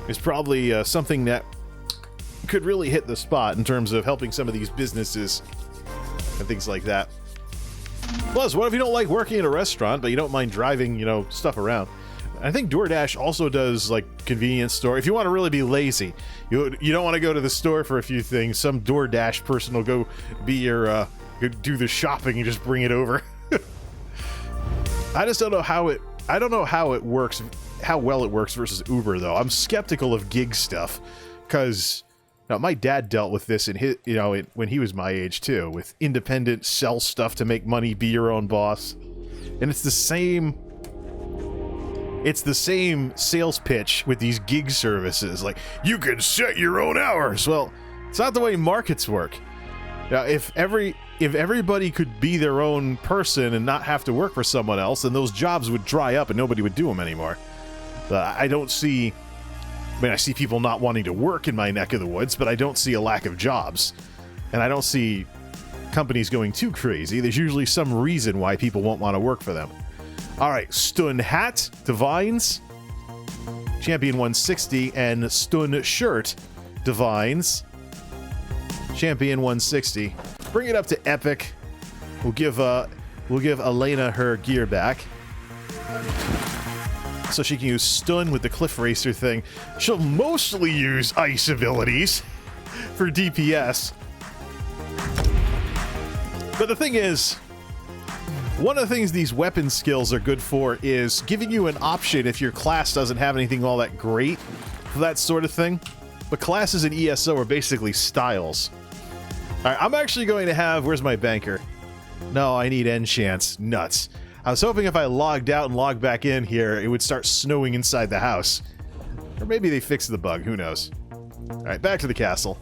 is probably something that could really hit the spot in terms of helping some of these businesses and things like that. Plus, what if you don't like working at a restaurant, but you don't mind driving, you know, stuff around? I think DoorDash also does, like, convenience store. If you want to really be lazy, you don't want to go to the store for a few things, some DoorDash person will go be your, do the shopping and just bring it over. I just don't know how it works, how well it works versus Uber, though. I'm skeptical of gig stuff, because... Now, my dad dealt with this in his, when he was my age too, with independent, sell stuff to make money, be your own boss. And it's the same sales pitch with these gig services. Like, you can set your own hours. Well, it's not the way markets work. Now, if everybody could be their own person and not have to work for someone else, then those jobs would dry up and nobody would do them anymore. I see people not wanting to work in my neck of the woods, but I don't see a lack of jobs. And I don't see companies going too crazy. There's usually some reason why people won't want to work for them. Alright, Stun Hat, Divines, Champion 160, and Stun Shirt, Divines, Champion 160. Bring it up to Epic. We'll give Elena her gear back, so she can use Stun with the Cliff Racer thing. She'll mostly use Ice abilities for DPS. But the thing is, one of the things these weapon skills are good for is giving you an option if your class doesn't have anything all that great for that sort of thing. But classes in ESO are basically styles. Alright, I'm actually going to have... Where's my banker? No, I need enchants. Nuts. I was hoping if I logged out and logged back in here, it would start snowing inside the house. Or maybe they fixed the bug, who knows. Alright, back to the castle.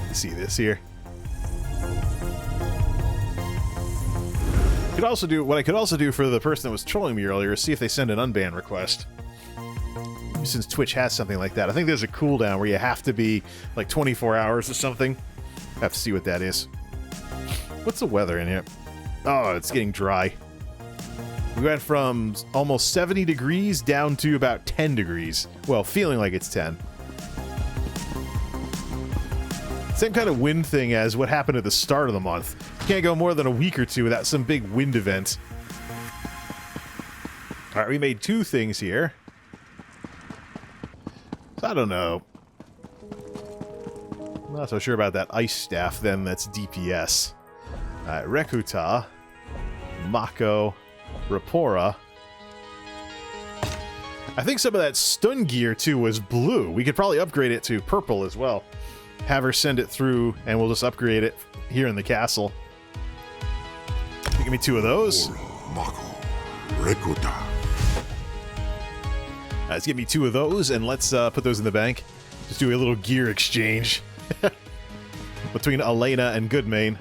You see this here? What I could also do for the person that was trolling me earlier is see if they send an unban request. Since Twitch has something like that. I think there's a cooldown where you have to be like 24 hours or something. I have to see what that is. What's the weather in here? Oh, it's getting dry. We went from almost 70 degrees down to about 10 degrees. Well, feeling like it's 10. Same kind of wind thing as what happened at the start of the month. You can't go more than a week or two without some big wind event. Alright, we made 2 things here. So I don't know. I'm not so sure about that ice staff then that's DPS. Rekuta, Mako, Rapora. I think some of that stun gear, too, was blue. We could probably upgrade it to purple as well. Have her send it through, and we'll just upgrade it here in the castle. Give me 2 of those. Mako, Rekuta. Let's give me 2 of those, and let's put those in the bank. Just do a little gear exchange. Between Elena and Goodmain.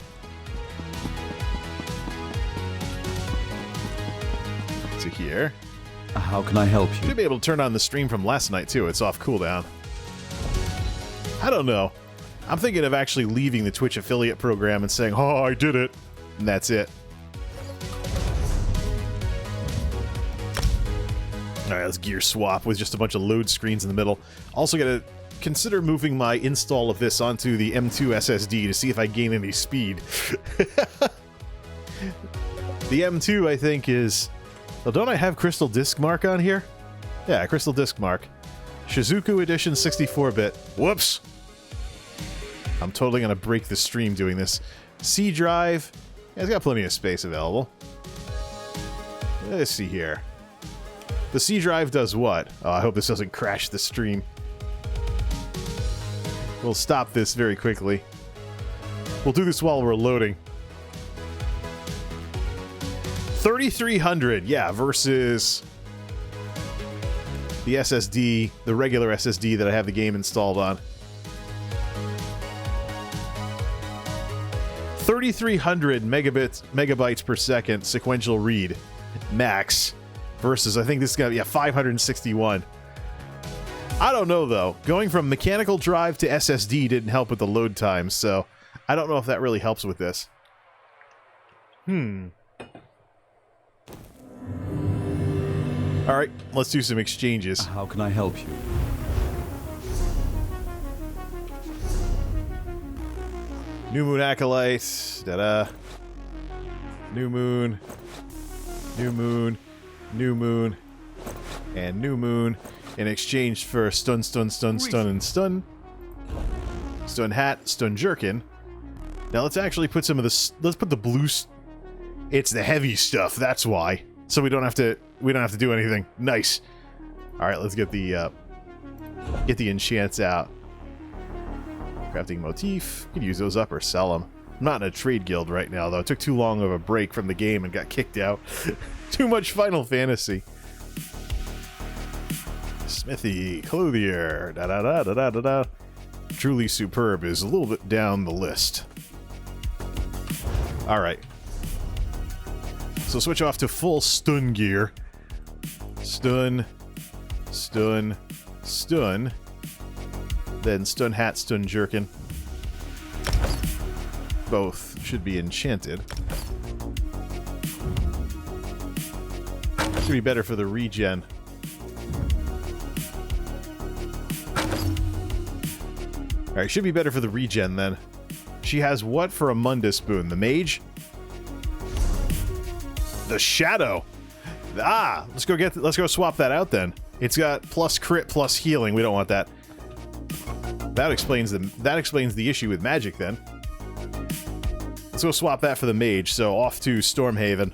To here. How can I help you? Should be able to turn on the stream from last night, too. It's off cooldown. I don't know. I'm thinking of actually leaving the Twitch affiliate program and saying, oh, I did it. And that's it. Alright, let's gear swap with just a bunch of load screens in the middle. Also gotta consider moving my install of this onto the M2 SSD to see if I gain any speed. The M2, I think, is... Well, don't I have Crystal Disk Mark on here? Yeah, Crystal Disk Mark. Shizuku Edition 64-bit. Whoops! I'm totally gonna break the stream doing this. C drive. Yeah, it's got plenty of space available. Let's see here. The C drive does what? Oh, I hope this doesn't crash the stream. We'll stop this very quickly. We'll do this while we're loading. 3,300, yeah, versus the SSD, the regular SSD that I have the game installed on. 3,300 megabytes per second sequential read max versus I think this is gonna be 561. I don't know though. Going from mechanical drive to SSD didn't help with the load times, so I don't know if that really helps with this. All right, let's do some exchanges. How can I help you? New Moon Acolyte, da-da. New Moon, New Moon, New Moon, and New Moon in exchange for stun, stun, stun, stun, and stun. Stun hat, stun jerkin. Now let's actually put some of this. Let's put the blue. It's the heavy stuff. That's why. So we don't have to. We don't have to do anything. Nice. All right, let's get the enchants out. Crafting motif. You can use those up or sell them. I'm not in a trade guild right now, though. I took too long of a break from the game and got kicked out. Too much Final Fantasy. Smithy, clothier, da da da da da da da. Truly superb is a little bit down the list. All right. So switch off to full stun gear. Stun, stun, stun. Then stun hat, stun jerkin. Both should be enchanted. Should be better for the regen. Alright, should be better for the regen then. She has what for a Mundus boon? The mage? The shadow! Ah! Let's go swap that out then. It's got plus crit plus healing. We don't want that. That explains the issue with magic then. Let's go swap that for the mage, so off to Stormhaven.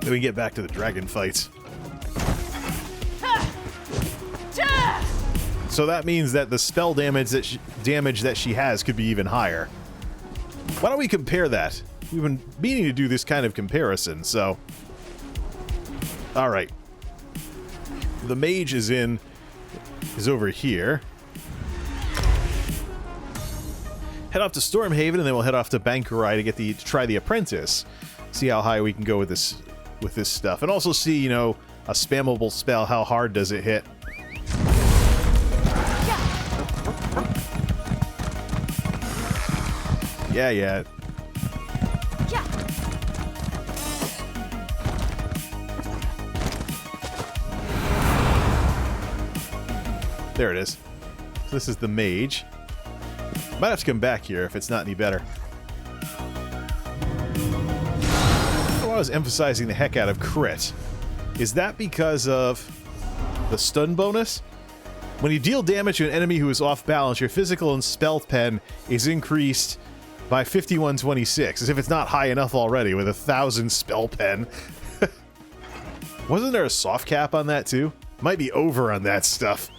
Then we get back to the dragon fights. So that means that the spell damage that she has could be even higher. Why don't we compare that? We've been meaning to do this kind of comparison, so... Alright. The mage is over here. Head off to Stormhaven, and then we'll head off to Bankurai to try the apprentice. See how high we can go with this stuff, and also see, you know, a spammable spell. How hard does it hit? Yeah. There it is. This is the mage. Might have to come back here if it's not any better. I was emphasizing the heck out of crit. Is that because of the stun bonus? When you deal damage to an enemy who is off balance, your physical and spell pen is increased by 5126, as if it's not high enough already with 1,000 spell pen. Wasn't there a soft cap on that too? Might be over on that stuff.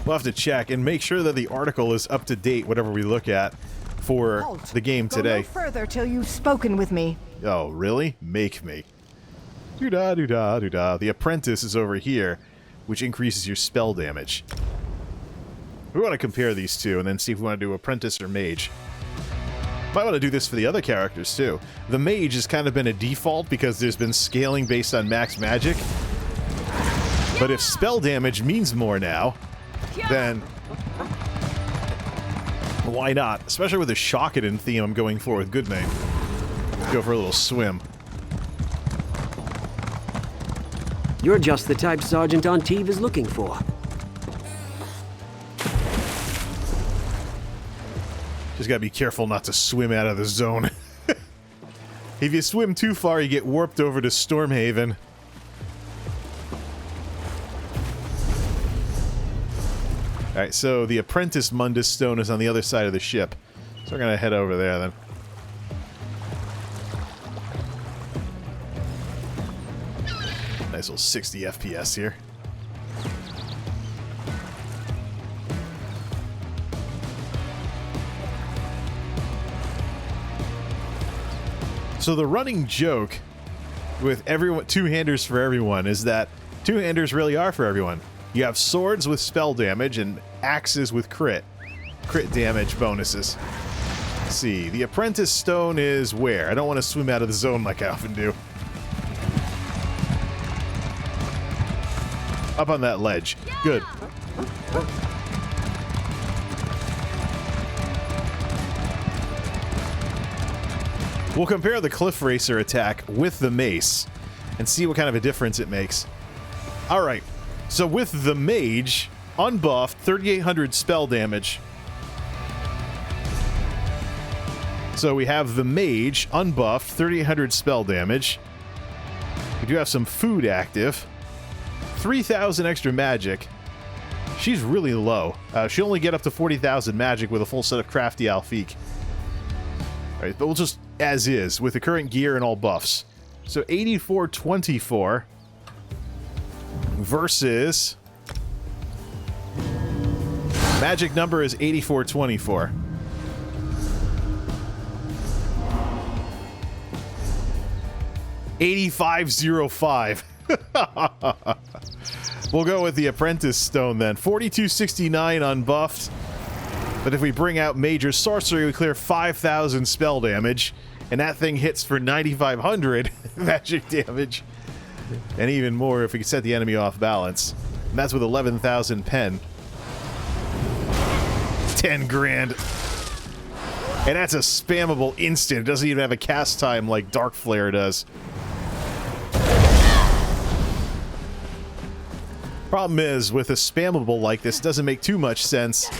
We'll have to check and make sure that the article is up to date, whatever we look at, for Halt. the game Go today. no further till you've spoken with me. Oh, really? Make me. Doo-da, doo-da, doo-da. The Apprentice is over here, which increases your spell damage. We want to compare these two and then see if we want to do Apprentice or Mage. Might want to do this for the other characters, too. The Mage has kind of been a default because there's been scaling based on max magic. But if spell damage means more now, then why not? Especially with the Shockedin theme I'm going for with Good Name. Go for a little swim. You're just the type Sergeant Anteve is looking for. Just gotta be careful not to swim out of the zone. If you swim too far, you get warped over to Stormhaven. Alright, so the Apprentice Mundus Stone is on the other side of the ship. So we're gonna head over there then. Nice little 60 FPS here. So the running joke with everyone, two-handers for everyone, is that two-handers really are for everyone. You have swords with spell damage and axes with crit damage bonuses. Let's see, the Apprentice Stone is where? I don't want to swim out of the zone like I often do. Up on that ledge. Good. We'll compare the Cliff Racer attack with the mace and see what kind of a difference it makes. Alright, so with the Mage, unbuffed, 3,800 spell damage. So we have the Mage, unbuffed, 3,800 spell damage. We do have some food active. 3,000 extra magic. She's really low. She'll only get up to 40,000 magic with a full set of Crafty Alfiq. Alright, but we'll just as is with the current gear and all buffs. So 8424 versus magic number is 8424. $85.05. We'll go with the Apprentice Stone then. 4269 unbuffed. But if we bring out Major Sorcery, we clear 5,000 spell damage. And that thing hits for 9,500 magic damage. And even more if we can set the enemy off balance. And that's with 11,000 pen. 10 grand. And that's a spammable instant. It doesn't even have a cast time like Dark Flare does. Problem is, with a spammable like this, it doesn't make too much sense.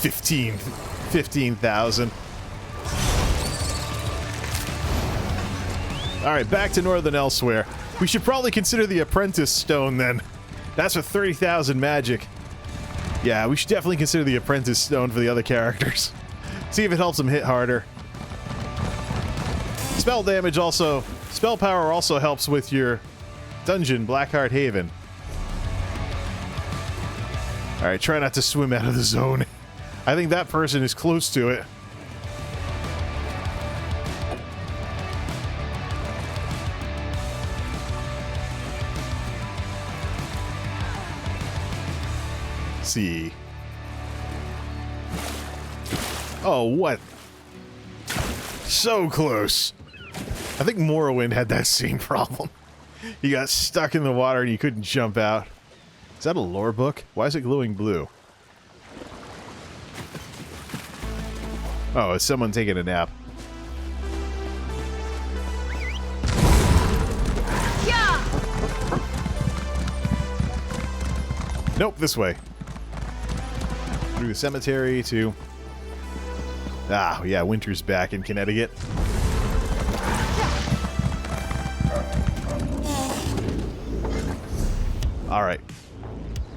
15,000. Alright, back to Northern Elsewhere. We should probably consider the Apprentice Stone then. That's with 30,000 magic. Yeah, we should definitely consider the Apprentice Stone for the other characters. See if it helps them hit harder. Spell damage also... Spell power also helps with your dungeon, Blackheart Haven. Alright, try not to swim out of the zone. I think that person is close to it. Let's see. Oh, what? So close. I think Morrowind had that same problem. You got stuck in the water and you couldn't jump out. Is that a lore book? Why is it glowing blue? Oh, is someone taking a nap? Yeah. Nope, this way. Through the cemetery to... Ah, yeah, winter's back in Connecticut. Alright.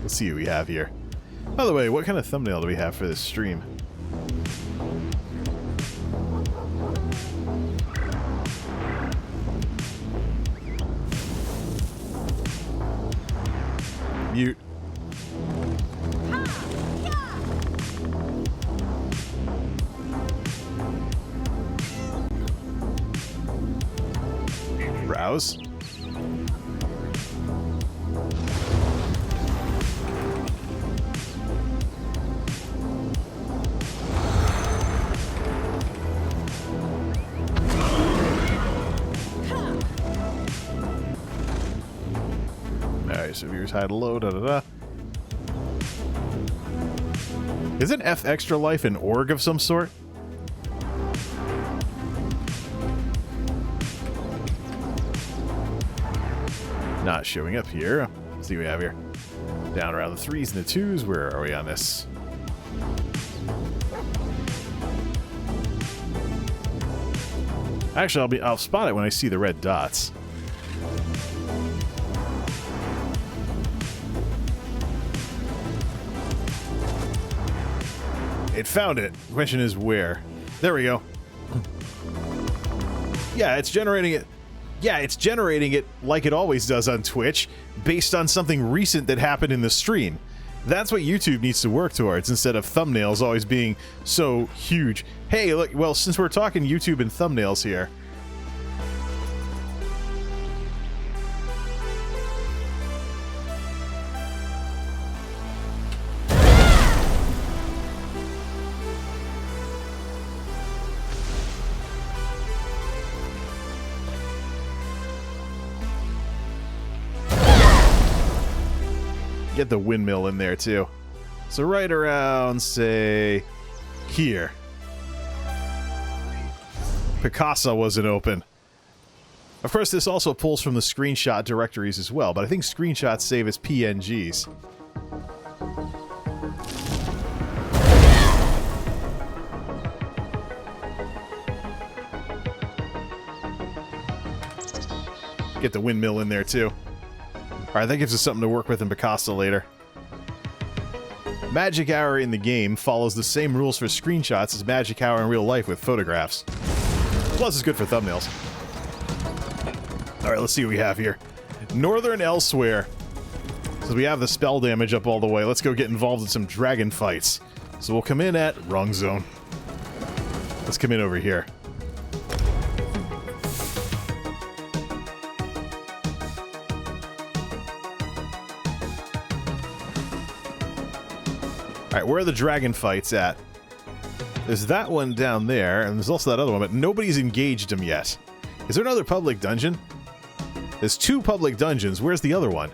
Let's see what we have here. By the way, what kind of thumbnail do we have for this stream? Mute. browse. Alright, so viewers high to low, da-da-da. Isn't F Extra Life an org of some sort? Not showing up here. Let's see what we have here. Down around the 3s and the 2s. Where are we on this? Actually, I'll spot it when I see the red dots. It found it. The question is where. There we go. Yeah, it's generating it. Yeah, it's generating it like it always does on Twitch, based on something recent that happened in the stream. That's what YouTube needs to work towards, instead of thumbnails always being so huge. Hey, look, well, since we're talking YouTube and thumbnails here, get the windmill in there too. So right around, say, here. Picasso wasn't open. Of course, this also pulls from the screenshot directories as well, but I think screenshots save as PNGs. Get the windmill in there too. Alright, that gives us something to work with in Picasso later. Magic Hour in the game follows the same rules for screenshots as Magic Hour in real life with photographs. Plus, it's good for thumbnails. Alright, let's see what we have here. Northern Elsewhere. So we have the spell damage up all the way. Let's go get involved in some dragon fights. So we'll come in at wrong zone. Let's come in over here. Alright, where are the dragon fights at? There's that one down there, and there's also that other one, but nobody's engaged them yet. Is there another public dungeon? There's 2 public dungeons. Where's the other one?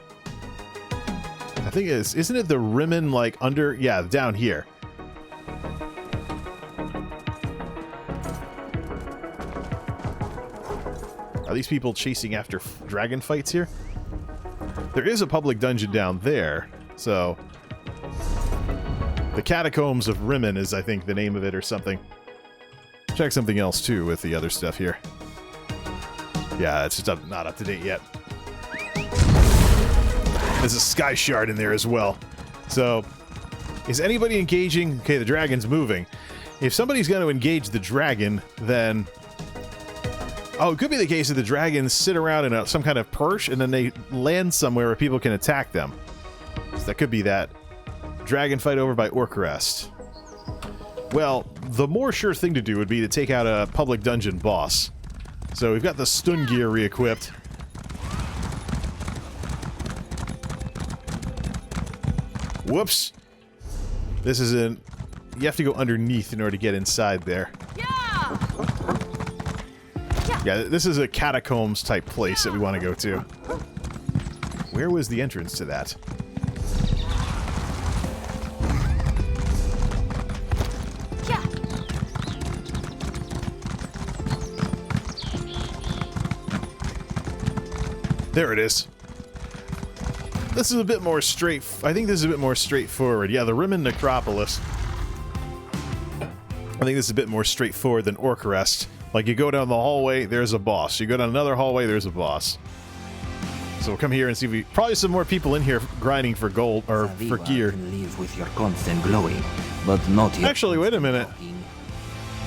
I think isn't it the Rimmon, like, under... Yeah, down here. Are these people chasing after dragon fights here? There is a public dungeon down there, so... The Catacombs of Rimmon is, I think, the name of it or something. Check something else, too, with the other stuff here. Yeah, it's just not up to date yet. There's a Sky Shard in there as well. So, is anybody engaging? Okay, the dragon's moving. If somebody's going to engage the dragon, then... Oh, it could be the case that the dragons sit around in some kind of perch, and then they land somewhere where people can attack them. So that could be that. Dragon fight over by Orc Rest. Well, the more sure thing to do would be to take out a public dungeon boss. So we've got the stun gear re-equipped. Whoops! This isn't... You have to go underneath in order to get inside there. Yeah, this is a catacombs type place that we want to go to. Where was the entrance to that? There it is. This is a bit more I think this is a bit more straightforward. Yeah, the Rimmon Necropolis. I think this is a bit more straightforward than Orc Rest. Like, you go down the hallway, there's a boss. You go down another hallway, there's a boss. So we'll come here and see if we... Probably some more people in here grinding for gold, or for gear. Can live with your constant glowing, but not yet. Actually, wait a minute.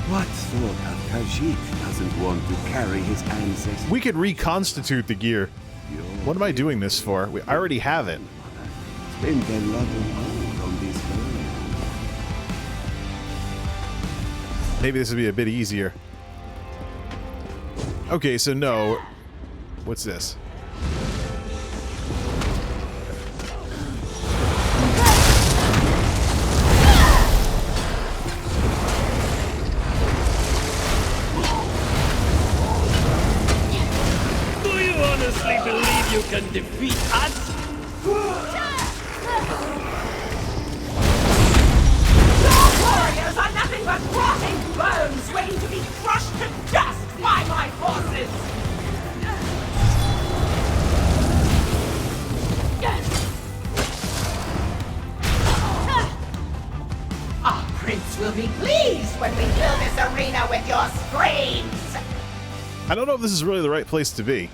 What sort of Khajiit doesn't want to carry his ancestors? We could reconstitute the gear. What am I doing this for? I already have it. Spent a lot of gold on this bird. Maybe this would be a bit easier. Okay, so no. what's this? Do you honestly believe you can defeat us? Your warriors are nothing but rotting bones waiting to be crushed to dust by my forces! Our prince will be pleased when we fill this arena with your screams! I don't know if this is really the right place to be.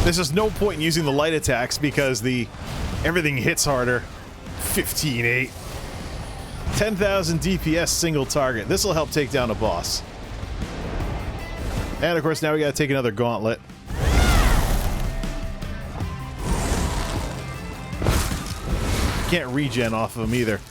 There's just no point in using the light attacks because everything hits harder. 15-8. 10,000 DPS single target. This will help take down a boss. And of course now we gotta take another gauntlet. Can't regen off of them either.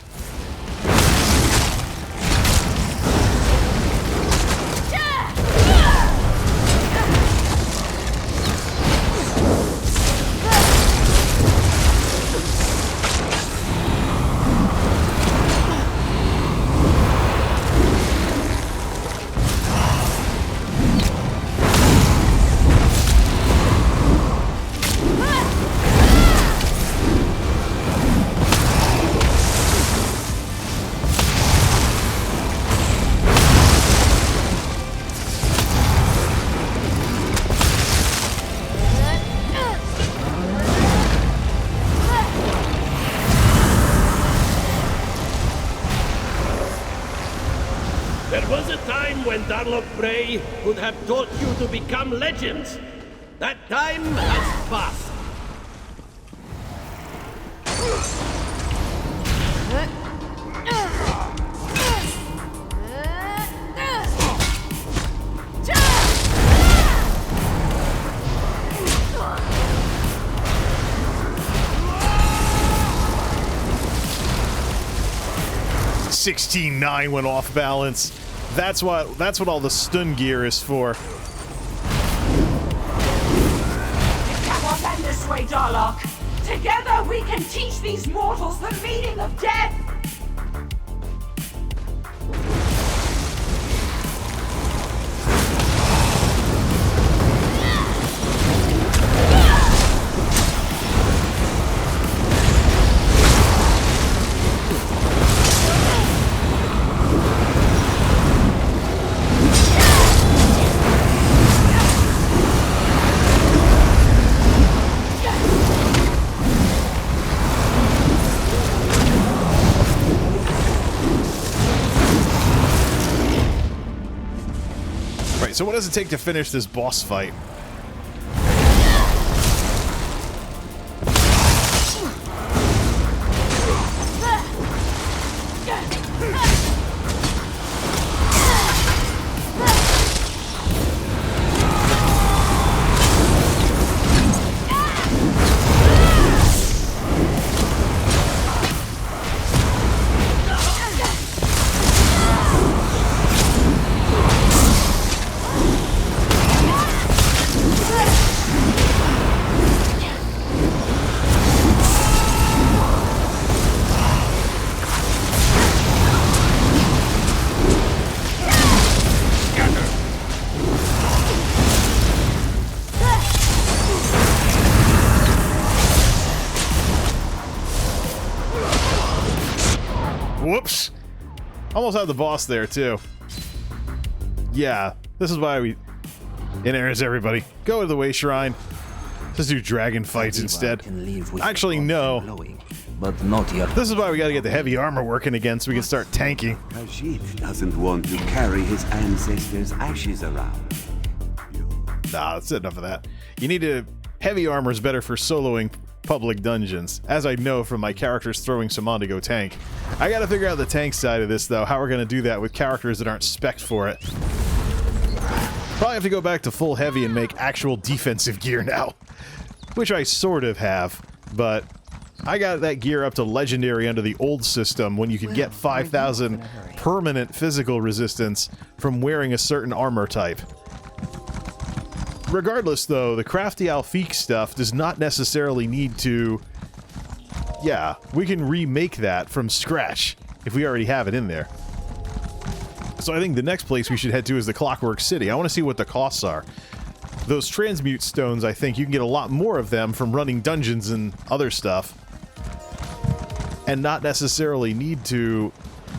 Bray could have taught you to become legends. That time has passed. $16.9 went off balance. That's what all the stun gear is for. It cannot end this way, Darlock. Together we can teach these mortals the meaning of death. So what does it take to finish this boss fight? Whoops! Almost had the boss there, too. Yeah, this is why we... It errors everybody. Go to the Way Shrine. Let's do dragon fights instead. Actually, no. But not yet. This is why we gotta get the heavy armor working again so we can start tanking. Khajiit doesn't want to carry his ancestors' ashes around. Nah, that's enough of that. You need to... Heavy armor is better for soloing public dungeons, as I know from my characters throwing some on to go tank. I gotta figure out the tank side of this, though, how we're gonna do that with characters that aren't spec'd for it. Probably have to go back to full heavy and make actual defensive gear now. which I sort of have, but I got that gear up to legendary under the old system when you could get 5,000 permanent physical resistance from wearing a certain armor type. Regardless, though, the crafty Alfiq stuff does not necessarily need to... Yeah, we can remake that from scratch if we already have it in there. So I think the next place we should head to is the Clockwork City. I want to see what the costs are. Those transmute stones, I think you can get a lot more of them from running dungeons and other stuff. And not necessarily need to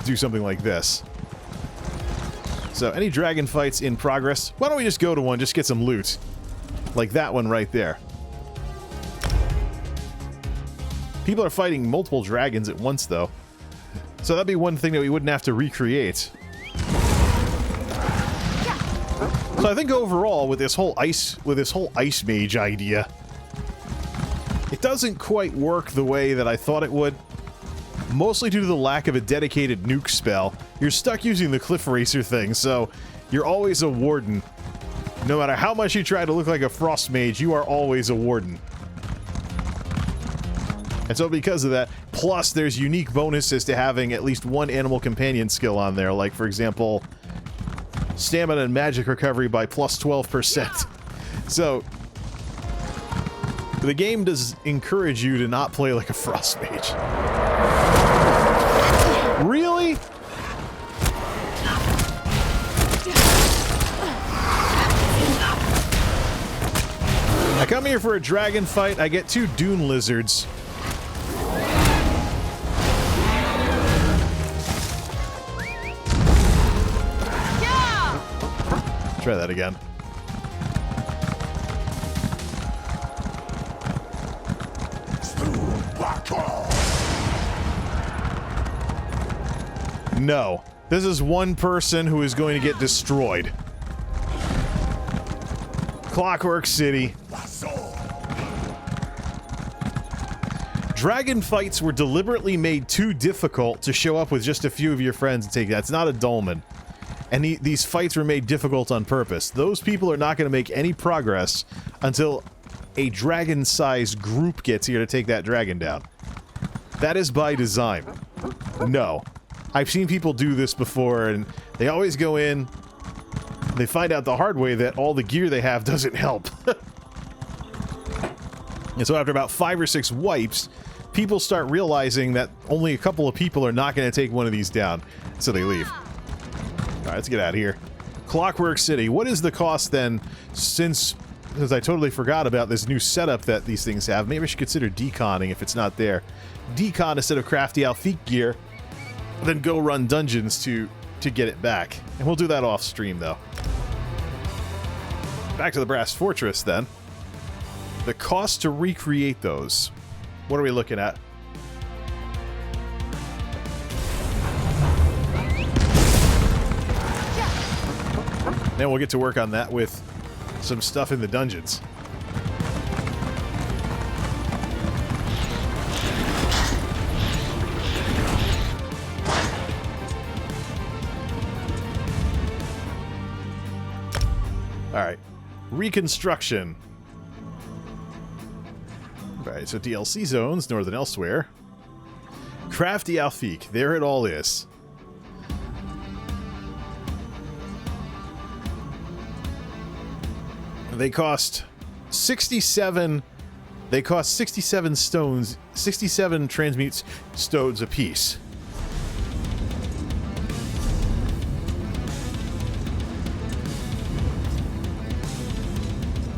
do something like this. So, any dragon fights in progress? Why don't we just go to one, just get some loot. Like that one right there. People are fighting multiple dragons at once, though. So that'd be one thing that we wouldn't have to recreate. So I think overall, with this whole ice mage idea, it doesn't quite work the way that I thought it would. Mostly due to the lack of a dedicated nuke spell. You're stuck using the Cliff Racer thing, so you're always a warden. No matter how much you try to look like a frost mage, you are always a warden. And so because of that, plus there's unique bonuses to having at least one animal companion skill on there, like for example, stamina and magic recovery by plus 12%. So, the game does encourage you to not play like a frost mage. Really? I come here for a dragon fight, I get 2 dune lizards. Try that again. No. This is one person who is going to get destroyed. Clockwork City. Dragon fights were deliberately made too difficult to show up with just a few of your friends and take that. It's not a dolmen. And these fights were made difficult on purpose. Those people are not going to make any progress until a dragon-sized group gets here to take that dragon down. That is by design. No. I've seen people do this before, and they always go in, they find out the hard way that all the gear they have doesn't help. And so after about 5 or 6 wipes, people start realizing that only a couple of people are not going to take one of these down, so they leave. Alright, let's get out of here. Clockwork City. What is the cost then, since I totally forgot about this new setup that these things have? Maybe I should consider deconning if it's not there. Decon instead of crafty Alfiq gear, then go run dungeons to get it back. And we'll do that off stream, though. Back to the Brass Fortress, then. The cost to recreate those. What are we looking at? Then we'll get to work on that with some stuff in the dungeons. Alright. Reconstruction. Alright, so DLC zones, Northern Elsewhere. Crafty Alfiq. There it all is. They cost 67... They cost 67 stones, 67 transmute stones apiece.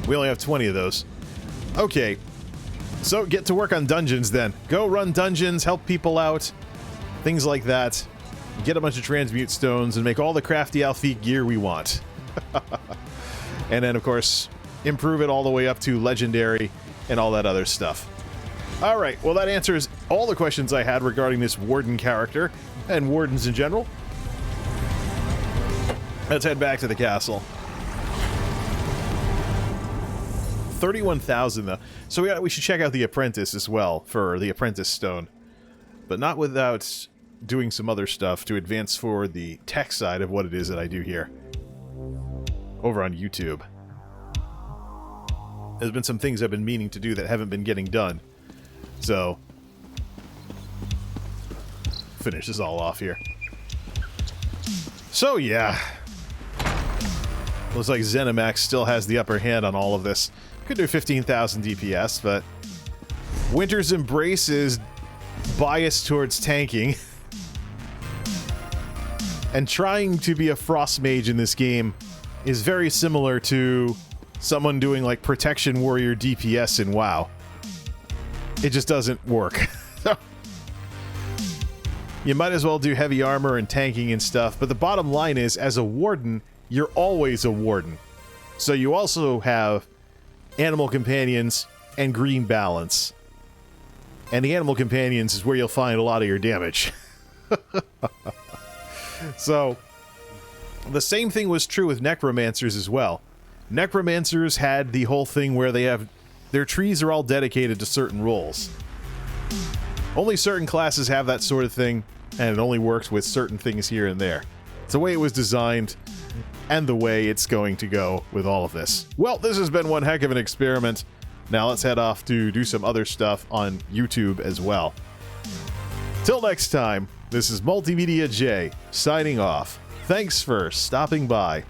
We only have 20 of those. Okay. So, get to work on dungeons then. Go run dungeons, help people out, things like that. Get a bunch of transmute stones and make all the crafty Alfiq gear we want. And then, of course, improve it all the way up to legendary and all that other stuff. Alright, well that answers all the questions I had regarding this warden character, and wardens in general. Let's head back to the castle. 31,000 though. So we should check out the apprentice as well for the apprentice stone. But not without doing some other stuff to advance forward the tech side of what it is that I do here. Over on YouTube. There's been some things I've been meaning to do that haven't been getting done. So, finish this all off here. So, yeah. Looks like Zenimax still has the upper hand on all of this. Could do 15,000 DPS, but Winter's Embrace is biased towards tanking. And trying to be a Frost Mage in this game is very similar to someone doing like Protection Warrior DPS in WoW. It just doesn't work. You might as well do heavy armor and tanking and stuff, but the bottom line is, as a Warden, you're always a Warden. So you also have Animal Companions and Green Balance. And the Animal Companions is where you'll find a lot of your damage. So, the same thing was true with Necromancers as well. Necromancers had the whole thing where they have... their trees are all dedicated to certain roles. Only certain classes have that sort of thing, and it only works with certain things here and there. It's the way it was designed, and the way it's going to go with all of this. Well, this has been one heck of an experiment. Now let's head off to do some other stuff on YouTube as well. Till next time, this is MultimediaJay signing off. Thanks for stopping by.